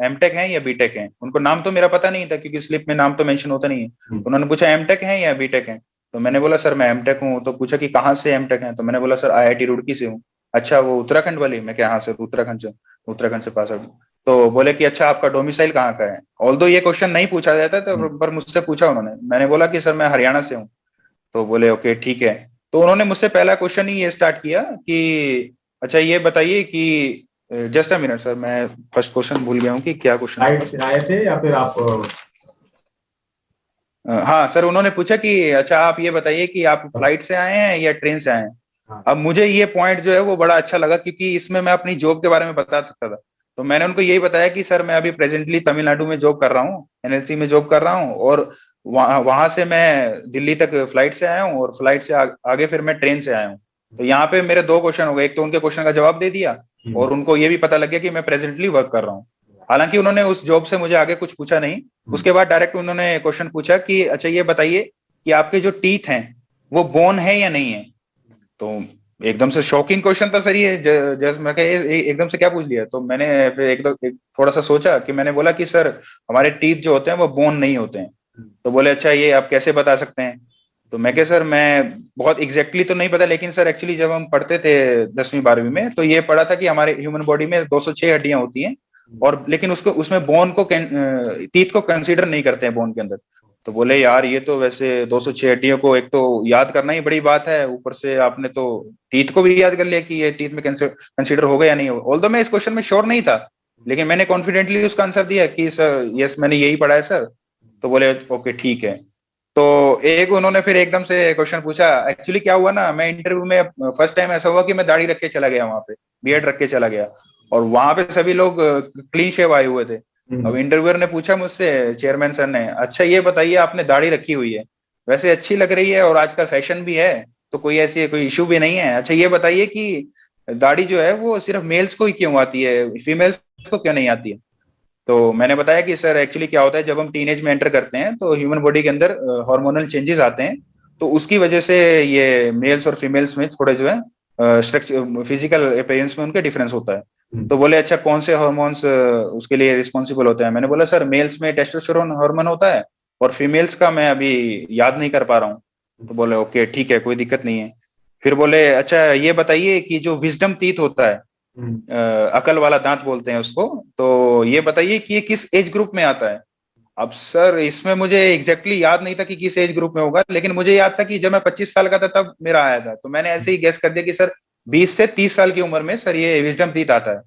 एमटेक हैं या बीटेक हैं। उनको नाम तो मेरा पता नहीं था, क्योंकि स्लिप में नाम तो मेंशन होता नहीं है। उन्होंने पूछा एमटेक हैं या बीटेक हैं। तो मैंने बोला सर मैं एमटेक हूँ। तो पूछा कि कहाँ से एमटेक हैं। तो मैंने बोला सर आईआईटी रुड़की से हूँ। अच्छा, वो उत्तराखंड वाली? मैं क्या, हाँ सर उत्तराखंड से पास आउट। तो बोले कि अच्छा, आपका डोमिसाइल कहाँ का है? ऑल्दो ये क्वेश्चन नहीं पूछा जाता था, पर मुझसे पूछा उन्होंने। मैंने बोला कि सर मैं हरियाणा से हूँ। तो बोले ओके ठीक है। तो उन्होंने मुझसे पहला क्वेश्चन ही ये स्टार्ट किया कि अच्छा ये बताइए कि जस्ट अ मिनट सर, मैं फर्स्ट क्वेश्चन भूल गया हूँ कि क्या क्वेश्चन फ्लाइट से आए थे या फिर आप? हाँ सर, उन्होंने पूछा कि अच्छा आप ये बताइए कि आप फ्लाइट से आए हैं या ट्रेन से आए हैं। हाँ। अब मुझे ये पॉइंट जो है वो बड़ा अच्छा लगा, क्योंकि इसमें मैं अपनी जॉब के बारे में बता सकता था। तो मैंने उनको यही बताया कि सर मैं अभी प्रेजेंटली तमिलनाडु में जॉब कर रहा हूँ, एनएलसी में जॉब कर रहा हूँ, और वहां से मैं दिल्ली तक फ्लाइट से आया हूँ, और फ्लाइट से आगे फिर मैं ट्रेन से आया हूँ। तो यहाँ पे मेरे दो क्वेश्चन हो गए। एक तो उनके क्वेश्चन का जवाब दे दिया, और उनको ये भी पता लग गया कि मैं प्रेजेंटली वर्क कर रहा हूँ। हालांकि उन्होंने उस जॉब से मुझे आगे कुछ पूछा नहीं। उसके बाद डायरेक्ट उन्होंने क्वेश्चन पूछा कि अच्छा ये बताइए कि आपके जो टीथ हैं वो बोन है या नहीं है। तो एकदम से शॉकिंग क्वेश्चन था सर ये। जस्ट मैं एकदम से क्या पूछ लिया। तो मैंने फिर थोड़ा सा सोचा कि मैंने बोला कि सर हमारे टीथ जो होते हैं वो बोन नहीं होते हैं। तो बोले अच्छा ये आप कैसे बता सकते हैं। तो मैं क्या सर, मैं बहुत एग्जैक्टली तो नहीं पता, लेकिन सर एक्चुअली जब हम पढ़ते थे 10वीं 12वीं में, तो ये पढ़ा था कि हमारे ह्यूमन बॉडी में 206 हड्डियां होती हैं, और लेकिन उसको उसमें बोन को टीथ को कंसीडर नहीं करते हैं बोन के अंदर। तो बोले यार ये तो वैसे 206 हड्डियों को एक तो याद करना ही बड़ी बात है, ऊपर से आपने तो टीथ को भी याद कर लिया कि ये टीथ में कंसीडर होगा या नहीं होगा। ऑल्दो मैं इस क्वेश्चन में श्योर नहीं था, लेकिन मैंने कॉन्फिडेंटली उसका आंसर दिया कि सर यस मैंने यही पढ़ा है सर। तो बोले ओके ठीक है। तो एक उन्होंने फिर एकदम से क्वेश्चन पूछा। एक्चुअली क्या हुआ ना, मैं इंटरव्यू में फर्स्ट टाइम ऐसा हुआ कि मैं दाढ़ी रख के चला गया वहां पे, बियर्ड रख के चला गया, और वहां पे सभी लोग क्लीन शेव आए हुए थे। अब इंटरव्यूअर ने पूछा मुझसे, चेयरमैन सर ने, अच्छा ये बताइए आपने दाढ़ी रखी हुई है, वैसे अच्छी लग रही है और आजकल फैशन भी है, तो कोई ऐसी कोई इशू भी नहीं है, अच्छा ये बताइए कि दाढ़ी जो है वो सिर्फ मेल्स को ही क्यों आती है, फीमेल्स को क्यों नहीं आती है। तो मैंने बताया कि सर एक्चुअली क्या होता है, जब हम टीनेज में एंटर करते हैं तो ह्यूमन बॉडी के अंदर हार्मोनल चेंजेस आते हैं, तो उसकी वजह से ये मेल्स और फीमेल्स में थोड़े जो है स्ट्रक्चर, फिजिकल अपीयरेंस में उनके डिफरेंस होता है। तो बोले अच्छा कौन से हार्मोन्स उसके लिए रिस्पॉन्सिबल होते हैं। मैंने बोला सर मेल्स में टेस्टोस्टेरोन हार्मोन होता है, और फीमेल्स का मैं अभी याद नहीं कर पा रहा हूँ। तो बोले ओके ठीक है, कोई दिक्कत नहीं है। फिर बोले अच्छा ये बताइए कि जो विजडम टीथ होता है, अकल वाला दांत बोलते हैं उसको, तो ये बताइए कि ये किस एज ग्रुप में आता है। अब सर इसमें मुझे एग्जैक्टली याद नहीं था कि किस एज ग्रुप में होगा, लेकिन मुझे याद था कि जब मैं 25 साल का था तब मेरा आया था, तो मैंने ऐसे ही गेस कर दिया कि सर 20 से 30 साल की उम्र में सर ये विजडम टीथ आता है।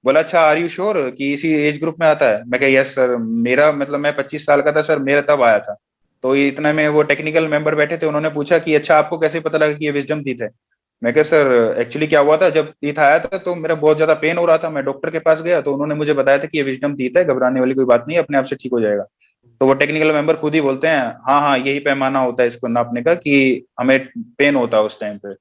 बोला अच्छा आर यू श्योर कि इसी एज ग्रुप में आता है। मैं कहा यस सर, मेरा मतलब मैं 25 साल का था सर, मेरा तब आया था। तो इतने में वो टेक्निकल मेंबर बैठे थे, उन्होंने पूछा कि अच्छा आपको कैसे पता लगा कि ये विजडम टीथ है। मैं कहा सर एक्चुअली क्या हुआ था, जब टीथ आया था तो मेरा बहुत ज्यादा पेन हो रहा था, मैं डॉक्टर के पास गया तो उन्होंने मुझे बताया था कि ये विजडम टीथ है, घबराने वाली कोई बात नहीं है, अपने आप से ठीक हो जाएगा। तो वो टेक्निकल मेंबर खुद ही बोलते हैं हाँ हाँ यही पैमाना होता है इसको नापने का कि हमें पेन होता है उस टाइम पे।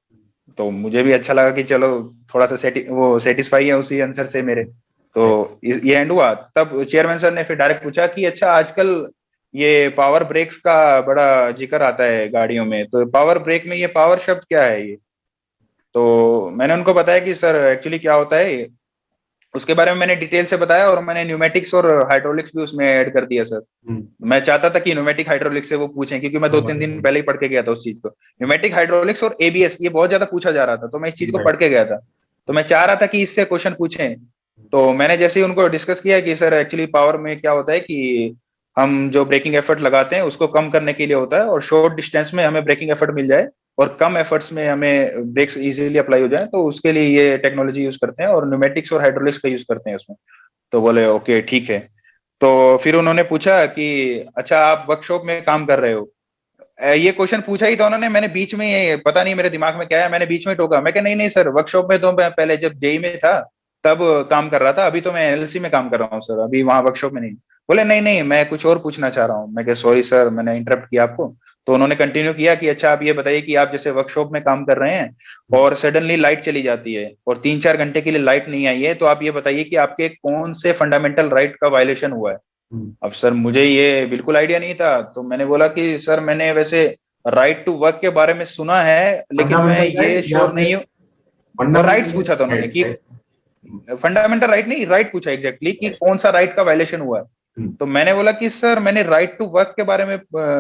तो मुझे भी अच्छा लगा कि चलो थोड़ा सा वो सेटिस्फाई है उसी आंसर से मेरे। तो ये एंड हुआ। तब चेयरमैन सर ने फिर डायरेक्ट पूछा कि अच्छा आजकल ये पावर ब्रेक्स का बड़ा जिक्र आता है गाड़ियों में, तो पावर ब्रेक में ये पावर शब्द क्या है ये। तो मैंने उनको बताया कि सर एक्चुअली क्या होता है, उसके बारे में मैंने डिटेल से बताया, और मैंने न्यूमेटिक्स और हाइड्रोलिक्स भी उसमें ऐड कर दिया सर। मैं चाहता था कि न्यूमेटिक हाइड्रोलिक्स से वो पूछें, क्योंकि मैं 2-3 दिन पहले ही पढ़ के गया था उस चीज को। न्यूमेटिक हाइड्रोलिक्स और एबीएस ये बहुत ज्यादा पूछा जा रहा था, तो मैं इस चीज को पढ़ के गया था। तो मैं चाह रहा था कि इससे क्वेश्चन पूछें। तो मैंने जैसे ही उनको डिस्कस किया कि सर एक्चुअली पावर में क्या होता है कि हम जो ब्रेकिंग एफर्ट लगाते हैं उसको कम करने के लिए होता है, और शॉर्ट डिस्टेंस में हमें ब्रेकिंग एफर्ट मिल जाए और कम एफर्ट्स में हमें ब्रेक्स इजीली अप्लाई हो जाए, तो उसके लिए ये टेक्नोलॉजी यूज करते हैं, और न्यूमेटिक्स और हाइड्रोलिक्स का यूज करते हैं उसमें। तो बोले ओके ठीक है। तो फिर उन्होंने पूछा कि अच्छा आप वर्कशॉप में काम कर रहे हो। ये क्वेश्चन पूछा ही था उन्होंने, मैंने बीच में, ये पता नहीं मेरे दिमाग में क्या है, मैंने बीच में टोका। मैं कहा नहीं नहीं सर, वर्कशॉप में तो मैं पहले जब जेई में था तब काम कर रहा था, अभी तो मैं एलएलसी में काम कर रहा हूँ सर, अभी वहां वर्कशॉप में नहीं। बोले नहीं नहीं मैं कुछ और पूछना चाह रहा हूँ। मैं कहा सॉरी सर मैंने इंटरप्ट किया आपको। तो उन्होंने कंटिन्यू किया कि अच्छा आप ये बताइए कि आप जैसे वर्कशॉप में काम कर रहे हैं और सडनली लाइट चली जाती है और 3-4 घंटे के लिए लाइट नहीं आई है, तो आप ये बताइए कि आपके कौन से फंडामेंटल राइट का वायलेशन हुआ है। अब सर मुझे ये बिल्कुल आइडिया नहीं था, तो मैंने बोला कि सर मैंने वैसे राइट टू वर्क के बारे में सुना है, लेकिन मैं फंडामेंटल ये राइट या श्योर नहीं फिर हूँ। वो राइट्स फंडामेंटल पूछा था उन्होंने कि राइट? फंडामेंटल राइट नहीं, राइट पूछा एग्जैक्टली कि कौन सा राइट का वायलेशन हुआ है। तो मैंने बोला कि सर मैंने राइट टू वर्क के बारे में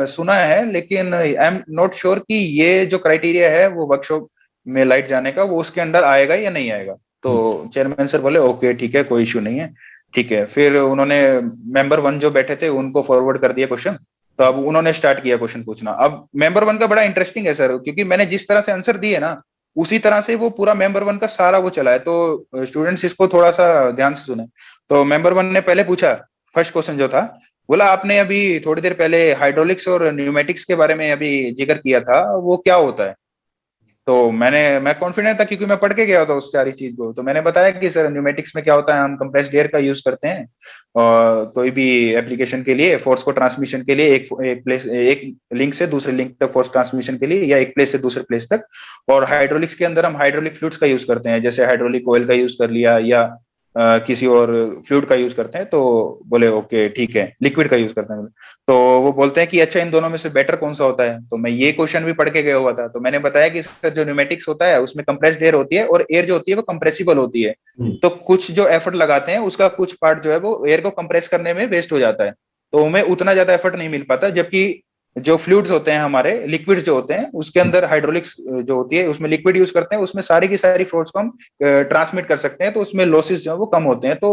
सुना है, लेकिन आई एम नॉट श्योर कि ये जो क्राइटेरिया है वो वर्कशॉप में लाइट जाने का वो उसके अंडर आएगा या नहीं आएगा। तो चेयरमैन सर बोले ओके ठीक है कोई इशू नहीं है। ठीक है, फिर उन्होंने मेंबर वन जो बैठे थे उनको फॉरवर्ड कर दिया क्वेश्चन। तो अब उन्होंने स्टार्ट किया क्वेश्चन पूछना। अब मेंबर वन का बड़ा इंटरेस्टिंग है सर, क्योंकि मैंने जिस तरह से आंसर दिए ना उसी तरह से वो पूरा मेंबर वन का सारा वो चला है, तो स्टूडेंट्स इसको थोड़ा सा ध्यान से सुने। तो मेंबर वन ने पहले पूछा, फर्स्ट क्वेश्चन जो था, बोला आपने अभी थोड़ी देर पहले हाइड्रोलिक्स और न्यूमेटिक्स के बारे में अभी जिक्र किया था, वो क्या होता है। तो मैं कॉन्फिडेंट था क्योंकि मैं पढ़ के गया था उस सारी चीज को। तो मैंने बताया कि सर न्यूमेटिक्स में क्या होता है, हम कंप्रेस्ड एयर का यूज करते हैं और कोई भी एप्लीकेशन के लिए फोर्स को ट्रांसमिशन के लिए एक लिंक से दूसरे लिंक तक फोर्स ट्रांसमिशन के लिए, या एक प्लेस से दूसरे प्लेस तक। और हाइड्रोलिक्स के अंदर हम हाइड्रोलिक फ्लूइड्स का यूज करते हैं, जैसे हाइड्रोलिक ऑयल का यूज कर लिया या किसी और फ्लूइड का यूज करते हैं। तो बोले ओके ठीक है, लिक्विड का यूज करते हैं। तो वो बोलते हैं कि अच्छा इन दोनों में से बेटर कौन सा होता है। तो मैं ये क्वेश्चन भी पढ़ के गया हुआ था, तो मैंने बताया कि सर जो न्यूमेटिक्स होता है उसमें कंप्रेस्ड एयर होती है, और एयर जो होती है वो कंप्रेसिबल होती है। तो कुछ जो एफर्ट लगाते हैं उसका कुछ पार्ट जो है वो एयर को कंप्रेस करने में वेस्ट हो जाता है, तो हमें उतना ज्यादा एफर्ट नहीं मिल पाता। जबकि जो फ्लूइड्स होते हैं हमारे, लिक्विड जो होते हैं उसके अंदर हाइड्रोलिक्स जो होती है उसमें लिक्विड यूज करते हैं, उसमें सारी की सारी फोर्स को हम ट्रांसमिट कर सकते हैं, तो उसमें लॉसेस जो है वो कम होते हैं। तो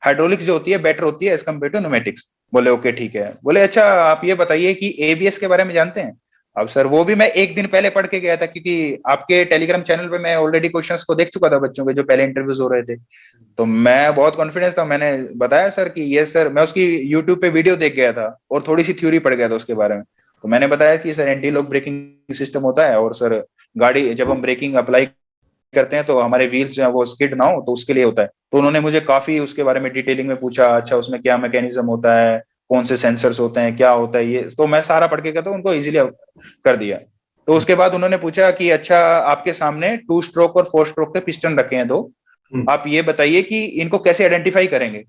हाइड्रोलिक्स जो होती है बेटर होती है एज कम्पेयर टू न्यूमेटिक्स। बोले ओके ठीक है। बोले अच्छा आप ये बताइए कि एबीएस के बारे में जानते हैं। अब सर वो भी मैं एक दिन पहले पढ़ के गया था, क्योंकि आपके टेलीग्राम चैनल पे मैं ऑलरेडी क्वेश्चंस को देख चुका था बच्चों के जो पहले इंटरव्यूज हो रहे थे। तो मैं बहुत कॉन्फिडेंस था, मैंने बताया सर कि ये सर मैं उसकी यूट्यूब पे वीडियो देख गया था और थोड़ी सी थ्योरी पढ़ गया था उसके बारे में। तो मैंने बताया कि sir anti lock braking system होता है, और सर गाड़ी जब हम ब्रेकिंग अप्लाई करते हैं तो हमारे व्हील्स जो है वो स्किड ना हो, तो उसके लिए होता है। तो उन्होंने मुझे काफी उसके बारे में डिटेलिंग में पूछा, अच्छा उसमें क्या मैकेनिज्म होता है, कौन से सेंसर्स होते हैं, क्या होता है ये, तो मैं सारा पढ़ के कहता हूँ उनको इजीली कर दिया। तो उसके बाद उन्होंने पूछा कि अच्छा आपके सामने 2 स्ट्रोक और 4 स्ट्रोक के पिस्टन रखे हैं दो, आप ये बताइए कि इनको कैसे आइडेंटिफाई करेंगे।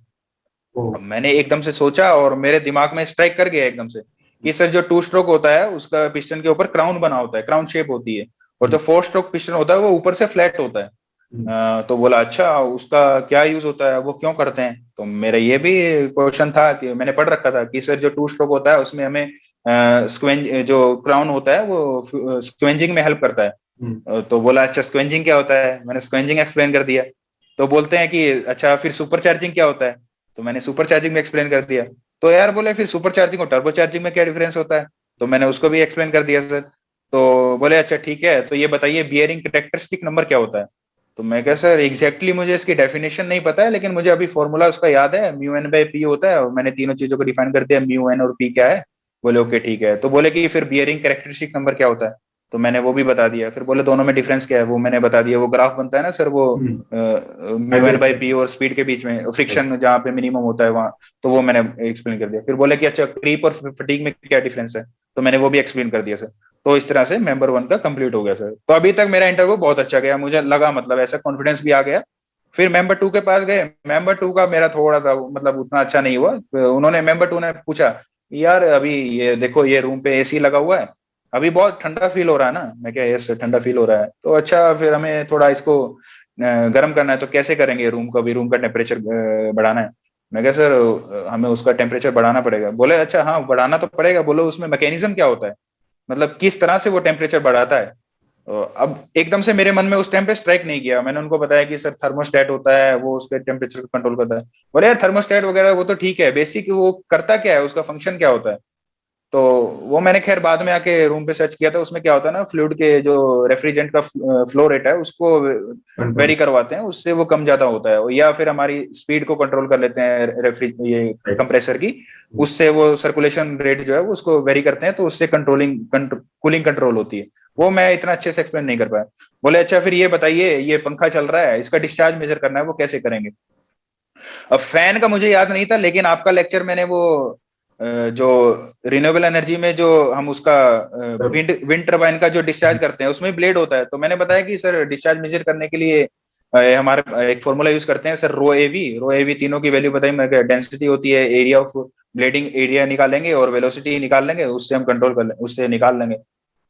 अब मैंने एकदम से सोचा और मेरे दिमाग में स्ट्राइक कर गया एकदम से कि सर जो 2 स्ट्रोक होता है उसका पिस्टन के ऊपर क्राउन बना होता है, क्राउन शेप होती है, और जो 4 स्ट्रोक पिस्टन होता है वो ऊपर से फ्लैट होता है। तो बोला अच्छा उसका क्या यूज होता है, वो क्यों करते हैं। तो मेरा ये भी क्वेश्चन था कि मैंने पढ़ रखा था कि सर जो 2 स्ट्रोक होता है उसमें हमें स्क्वेंज जो क्राउन होता है वो स्क्वेंजिंग में हेल्प करता है। तो बोला अच्छा स्क्वेंजिंग क्या होता है, मैंने स्क्वेंजिंग एक्सप्लेन कर दिया। तो बोलते हैं कि अच्छा फिर सुपर चार्जिंग क्या होता है, तो मैंने सुपर चार्जिंग में एक्सप्लेन कर दिया। तो यार बोले फिर सुपर चार्जिंग और टर्बो चार्जिंग में क्या डिफरेंस होता है, तो मैंने उसको भी एक्सप्लेन कर दिया सर। तो बोले अच्छा ठीक है, तो ये बताइए बियरिंग कैरेक्टरिस्टिक नंबर क्या होता है। तो मैं कहा सर एग्जैक्टली मुझे इसकी डेफिनेशन नहीं पता है, लेकिन मुझे अभी फॉर्मूला उसका याद है, म्यू एन बाई पी होता है, और मैंने तीनों चीजों को डिफाइन कर दिया, म्यू एन और पी क्या है। बोले ओके ठीक है। तो बोले कि फिर बियरिंग कैरेक्टरिस्टिक नंबर क्या होता है, तो मैंने वो भी बता दिया। फिर बोले दोनों में डिफरेंस क्या है, वो मैंने बता दिया। वो ग्राफ बनता है ना सर, वो म्यू एन बाई पी और स्पीड के बीच में फ्रिक्शन जहाँ पे मिनिमम होता है वहां, तो वो मैंने एक्सप्लेन कर दिया। फिर बोले कि अच्छा क्रीप और फटीग में क्या डिफरेंस है, तो मैंने वो भी एक्सप्लेन कर दिया सर। तो इस तरह से मेंबर 1 का कंप्लीट हो गया सर। तो अभी तक मेरा इंटरव्यू बहुत अच्छा गया, मुझे लगा मतलब ऐसा कॉन्फिडेंस भी आ गया। फिर मेंबर 2 के पास गए, मेंबर 2 का मेरा थोड़ा सा मतलब उतना अच्छा नहीं हुआ। उन्होंने मेंबर 2 ने पूछा यार अभी ये देखो ये रूम पे एसी लगा हुआ है, अभी बहुत ठंडा फील हो रहा है ना। मैं क्या यस ठंडा फील हो रहा है, तो अच्छा फिर हमें थोड़ा इसको गर्म करना है, तो कैसे करेंगे रूम का भी, रूम का टेम्परेचर बढ़ाना है। मैं क्या सर हमें उसका टेम्परेचर बढ़ाना पड़ेगा। बोले अच्छा हाँ बढ़ाना तो पड़ेगा, बोलो उसमें मैकेनिज्म क्या होता है, मतलब किस तरह से वो टेम्परेचर बढ़ाता है। अब एकदम से मेरे मन में उस टाइम पे स्ट्राइक नहीं किया। मैंने उनको बताया कि सर थर्मोस्टेट होता है, वो उसके टेम्परेचर को कंट्रोल करता है। बोले यार थर्मोस्टेट वगैरह वो तो ठीक है, बेसिक वो करता क्या है, उसका फंक्शन क्या होता है। तो वो मैंने खैर बाद में आके रूम पे सर्च किया था, उसमें क्या होता है ना, फ्लूइड के जो रेफ्रिजरेंट का फ्लो रेट है उसको कंट्रोल। वेरी करवाते हैं, उससे वो कम ज्यादा होता है, या फिर हमारी स्पीड को कंट्रोल कर लेते हैं रेफ्रि ये कंप्रेसर की, उससे वो सर्कुलेशन रेट जो है वो उसको वेरी करते हैं, तो उससे कूलिंग कंट्रोल होती है। वो मैं इतना अच्छे से एक्सप्लेन नहीं कर पाया। बोले अच्छा फिर ये बताइए ये पंखा चल रहा है, इसका डिस्चार्ज मेजर करना है, वो कैसे करेंगे। अब फैन का मुझे याद नहीं था, लेकिन आपका लेक्चर मैंने वो जो रिन्यूएबल एनर्जी में जो हम उसका विंड विंड टर्बाइन का जो डिस्चार्ज करते हैं उसमें ब्लेड होता है, तो मैंने बताया कि सर डिस्चार्ज मेजर करने के लिए हमारे एक फॉर्मूला यूज करते हैं सर, रो एवी तीनों की वैल्यू बताई। मैं डेंसिटी होती है एरिया ऑफ ब्लेडिंग, एरिया निकालेंगे और वेलोसिटी निकाल लेंगे, उससे हम कंट्रोल कर लेंगे, उससे निकाल लेंगे।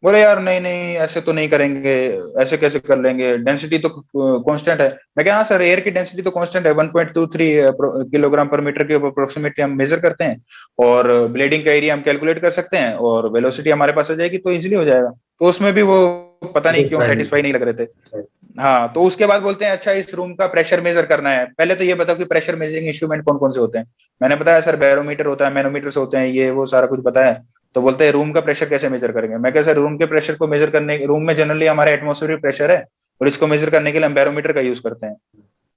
बोले यार नहीं नहीं ऐसे तो नहीं करेंगे, ऐसे कैसे कर लेंगे, डेंसिटी तो कांस्टेंट है। मैं क्या हाँ सर एयर की डेंसिटी तो कांस्टेंट है, 1.23 किलोग्राम पर मीटर के अप्रोक्सीमेटली हम मेजर करते हैं, और ब्लेडिंग का एरिया हम कैलकुलेट कर सकते हैं, और वेलोसिटी हमारे पास आ जाएगी, तो इजिली हो जाएगा। तो उसमें भी वो पता नहीं क्यों सेटिस्फाई नहीं लग रहे थे। हाँ तो उसके बाद बोलते हैं अच्छा इस रूम का प्रेशर मेजर करना है, पहले तो ये बताओ कि प्रेशर मेजरिंग इंस्ट्रूमेंट कौन कौन से होते हैं। मैंने बताया सर बैरोमीटर होता है, मैनोमीटर्स होते हैं, ये वो सारा कुछ बताया। तो बोलते हैं रूम का प्रेशर कैसे मेजर करेंगे। मैं कहा सर रूम के प्रेशर को मेजर करने, रूम में जनरली हमारा एटमॉस्फेरिक प्रेशर है, और इसको मेजर करने के लिए हम बैरोमीटर का यूज करते हैं।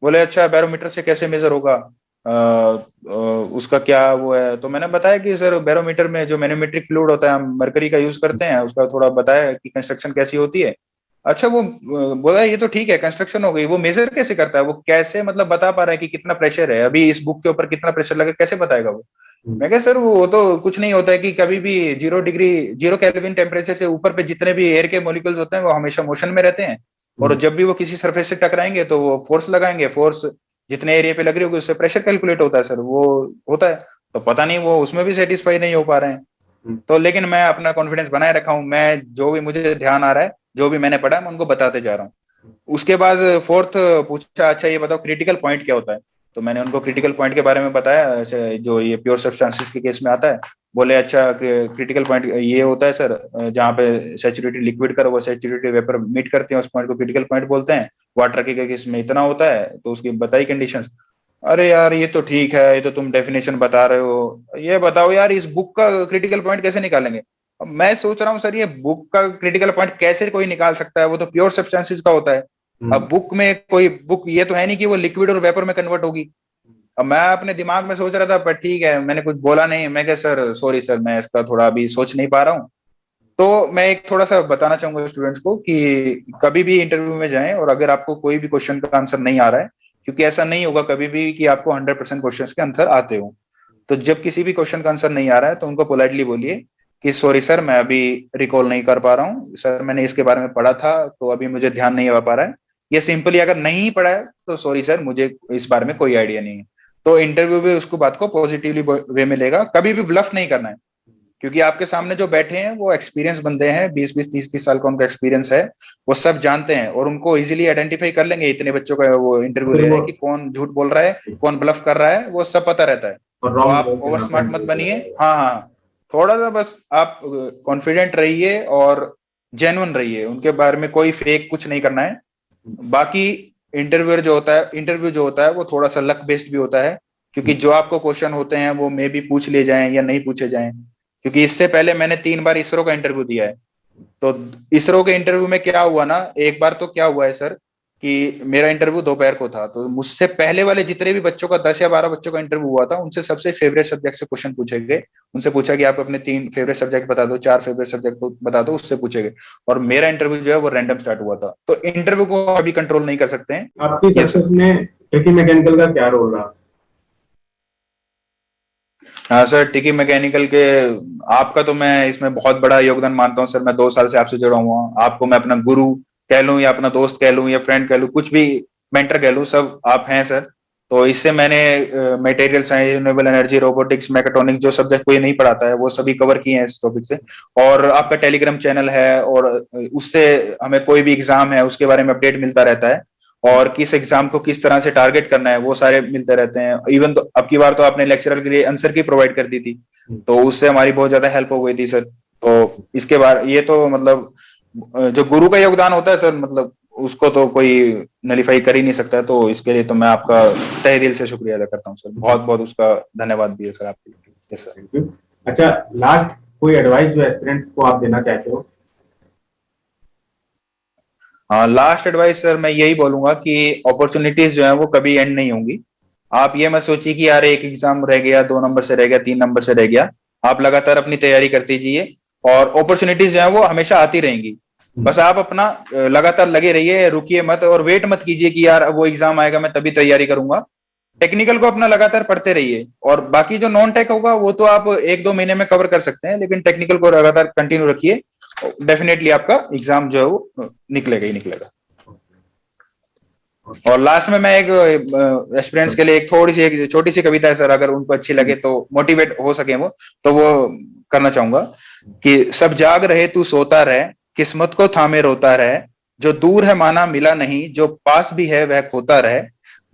बोले अच्छा बैरोमीटर से कैसे मेजर होगा, उसका क्या वो है। तो मैंने बताया कि सर बैरोमीटर में जो मैनोमेट्रिक फ्लूइड होता है हम मरकरी का यूज करते हैं, उसका थोड़ा बताया कि कंस्ट्रक्शन कैसी होती है। अच्छा वो बोला ये तो ठीक है कंस्ट्रक्शन हो गई, वो मेजर कैसे करता है, वो कैसे मतलब बता पा रहा है कि कितना प्रेशर है, अभी इस बुक के ऊपर कितना प्रेशर लगा कैसे बताएगा वो। मैं कहा सर वो तो कुछ नहीं होता है कि कभी भी 0 डिग्री 0 केल्विन टेम्परेचर से ऊपर पे जितने भी एयर के मॉलिक्यूल्स होते हैं वो हमेशा मोशन में रहते हैं, और जब भी वो किसी सरफेस से टकराएंगे तो वो फोर्स लगाएंगे, फोर्स जितने एरिया पे लग रही होगी उससे प्रेशर कैलकुलेट होता है सर, वो होता है। तो पता नहीं वो उसमें भी सेटिस्फाई नहीं हो पा रहे हैं। तो लेकिन मैं अपना कॉन्फिडेंस बनाए रखा हूँ, मैं जो भी मुझे ध्यान आ रहा है, जो भी मैंने पढ़ा मैं उनको बताते जा रहा हूँ। उसके बाद फोर्थ पूछा अच्छा ये बताओ क्रिटिकल पॉइंट क्या होता है। तो मैंने उनको क्रिटिकल पॉइंट के बारे में बताया, अच्छा, जो ये प्योर सब्सटेंसेस के केस में आता है। बोले अच्छा क्रिटिकल पॉइंट ये होता है सर जहाँ पे सैचुरेटेड लिक्विड का वो सैचुरेटेड वेपर मीट करते हैं, उस पॉइंट को क्रिटिकल पॉइंट बोलते हैं। वाटर के केस में इतना होता है, तो उसकी बताई कंडीशन। अरे यार ये तो ठीक है, ये तो तुम डेफिनेशन बता रहे हो, ये बताओ यार इस बुक का क्रिटिकल पॉइंट कैसे निकालेंगे। अब मैं सोच रहा हूँ सर ये बुक का क्रिटिकल पॉइंट कैसे कोई निकाल सकता है, वो तो प्योर सब्सटेंसेस का होता है। अब बुक में कोई बुक ये तो है नहीं कि वो लिक्विड और वेपर में कन्वर्ट होगी। अब मैं अपने दिमाग में सोच रहा था, पर ठीक है मैंने कुछ बोला नहीं, मैं क्या सर सॉरी सर मैं इसका थोड़ा अभी सोच नहीं पा रहा हूँ, तो मैं एक थोड़ा सा बताना चाहूंगा स्टूडेंट्स को कि कभी भी इंटरव्यू में जाएं और अगर आपको कोई भी क्वेश्चन का आंसर नहीं आ रहा है, क्योंकि ऐसा नहीं होगा कभी भी कि आपको 100% क्वेश्चन के आंसर आते हो। तो जब किसी भी क्वेश्चन का आंसर नहीं आ रहा है तो उनको पोलाइटली बोलिए कि सॉरी सर, मैं अभी रिकॉल नहीं कर पा रहा हूँ सर, मैंने इसके बारे में पढ़ा था तो अभी मुझे ध्यान नहीं आ पा रहा है। ये सिंपली अगर नहीं पढ़ा है तो सॉरी सर, मुझे इस बारे में कोई आइडिया नहीं है। तो इंटरव्यू भी उसको बात को पॉजिटिवली वे में लेगा, कभी भी ब्लफ नहीं करना है, क्योंकि आपके सामने जो बैठे हैं वो एक्सपीरियंस बंदे हैं, 20-20 30-30 साल का उनका एक्सपीरियंस है। वो सब जानते हैं और उनको इजीली आइडेंटिफाई कर लेंगे, इतने बच्चों का वो इंटरव्यू ले रहे हैं कि कौन झूठ बोल रहा है, कौन ब्लफ कर रहा है, वो सब पता रहता है। और तो रॉन्ग आप ओवर स्मार्ट मत बनिए। हाँ हाँ, थोड़ा सा बस आप कॉन्फिडेंट रहिए और जेन्युइन रहिए, उनके बारे में कोई फेक कुछ नहीं करना है। बाकी इंटरव्यू जो होता है वो थोड़ा सा लक बेस्ड भी होता है, क्योंकि जो आपको क्वेश्चन होते हैं वो मे भी पूछ लिए जाएं या नहीं पूछे जाएं। क्योंकि इससे पहले मैंने 3 बार इसरो का इंटरव्यू दिया है। तो इसरो के इंटरव्यू में क्या हुआ ना, एक बार तो क्या हुआ है सर कि मेरा इंटरव्यू दोपहर को था, तो मुझसे पहले वाले जितने भी बच्चों का 10 या 12 बच्चों का इंटरव्यू हुआ था, उनसे सबसे फेवरेट सब्जेक्ट से क्वेश्चन पूछे गए। उनसे पूछा कि आप अपने 3 फेवरेट सब्जेक्ट बता दो, 4 फेवरेट सब्जेक्ट बता दो, उससे पूछे गए। और मेरा इंटरव्यू जो है वो रैंडम स्टार्ट हुआ था। तो इंटरव्यू को अभी कंट्रोल नहीं कर सकते हैं। आपकी ये सर। सक्सेस में ट्रिकी मैकेनिकल का क्या रोल रहा? हाँ सर, टिकी मैकेनिकल के आपका तो मैं इसमें बहुत बड़ा योगदान मानता हूँ सर। मैं 2 साल से आपसे जुड़ा हुआ हूँ, आपको मैं अपना गुरु कह लूँ या अपना दोस्त कह लूँ या फ्रेंड कह लूँ, कुछ भी मेंटर कह लूँ, सब आप हैं सर। तो इससे मैंने material science, renewable energy, robotics, mechatronic जो सब्जेक्ट कोई नहीं पढ़ाता है वो सभी कवर किए हैं इस टॉपिक से। और आपका टेलीग्राम चैनल है और उससे हमें कोई भी एग्जाम है उसके बारे में अपडेट मिलता रहता है, और किस एग्जाम को किस तरह से टारगेट करना है वो सारे मिलते रहते हैं। इवन तो अब की बार तो आपने लेक्चरर के लिए आंसर की प्रोवाइड कर दी थी, तो उससे हमारी बहुत ज्यादा हेल्प हो गई थी सर। तो इसके बारे ये तो मतलब जो गुरु का योगदान होता है सर, मतलब उसको तो कोई नलीफाई कर ही नहीं सकता। तो इसके लिए तो मैं आपका तहे दिल से शुक्रिया अदा करता हूँ सर, बहुत बहुत उसका धन्यवाद भी है सर आपके लिए। Yes sir. Thank you. अच्छा, लास्ट कोई एडवाइस जो एस्पिरेंट्स को आप देना चाहते हो? हाँ, लास्ट एडवाइस सर मैं यही बोलूंगा कि अपॉर्चुनिटीज जो है वो कभी एंड नहीं होंगी। आप ये मत सोचिए कि यार एक एग्जाम रह गया, 2 नंबर से रह गया, 3 नंबर से रह गया। आप लगातार अपनी तैयारी करते जाइए और अपॉर्चुनिटीज जो है वो हमेशा आती रहेंगी। बस आप अपना लगातार लगे रहिए, रुकिए मत और वेट मत कीजिए कि यार अब वो एग्जाम आएगा मैं तभी तैयारी करूंगा। टेक्निकल को अपना लगातार पढ़ते रहिए, और बाकी जो नॉन टेक होगा वो तो आप 1-2 महीने में कवर कर सकते हैं, लेकिन टेक्निकल को लगातार कंटिन्यू रखिए। डेफिनेटली आपका एग्जाम जो है वो निकलेगा ही निकलेगा। और लास्ट में मैं एक एस्पिरेंट्स के लिए एक थोड़ी सी एक छोटी सी कविता है सर, अगर उनको अच्छी लगे तो मोटिवेट हो सके वो, तो वो करना चाहूंगा कि सब जाग रहे तू सोता रहे, किस्मत को थामे रोता रहे, जो दूर है माना मिला नहीं, जो पास भी है वह खोता रहे,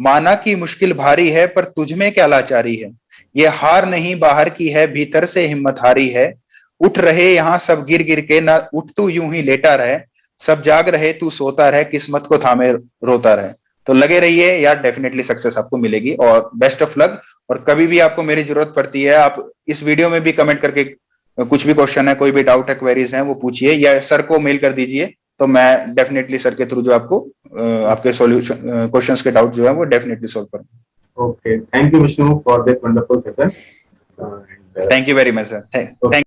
माना की मुश्किल भारी है पर तुझ में क्या लाचारी है, ये हार नहीं बाहर की है भीतर से हिम्मत हारी है, उठ रहे यहाँ सब गिर गिर के, ना उठ तू यूं ही लेटा रहे, सब जाग रहे तू सोता रहे, किस्मत को थामे रोता रहे। तो लगे रहिए यार, डेफिनेटली सक्सेस आपको मिलेगी और बेस्ट ऑफ लक। और कभी भी आपको मेरी जरूरत पड़ती है, आप इस वीडियो में भी कमेंट करके कुछ भी क्वेश्चन है, कोई भी डाउट है, क्वेरीज हैं, वो पूछिए या सर को मेल कर दीजिए। तो मैं डेफिनेटली सर के थ्रू जो आपको आपके सॉल्यूशन क्वेश्चंस के डाउट जो है वो डेफिनेटली सॉल्व करूंगा। Okay, thank you Vishnu for this wonderful session. Thank you very much sir. Thank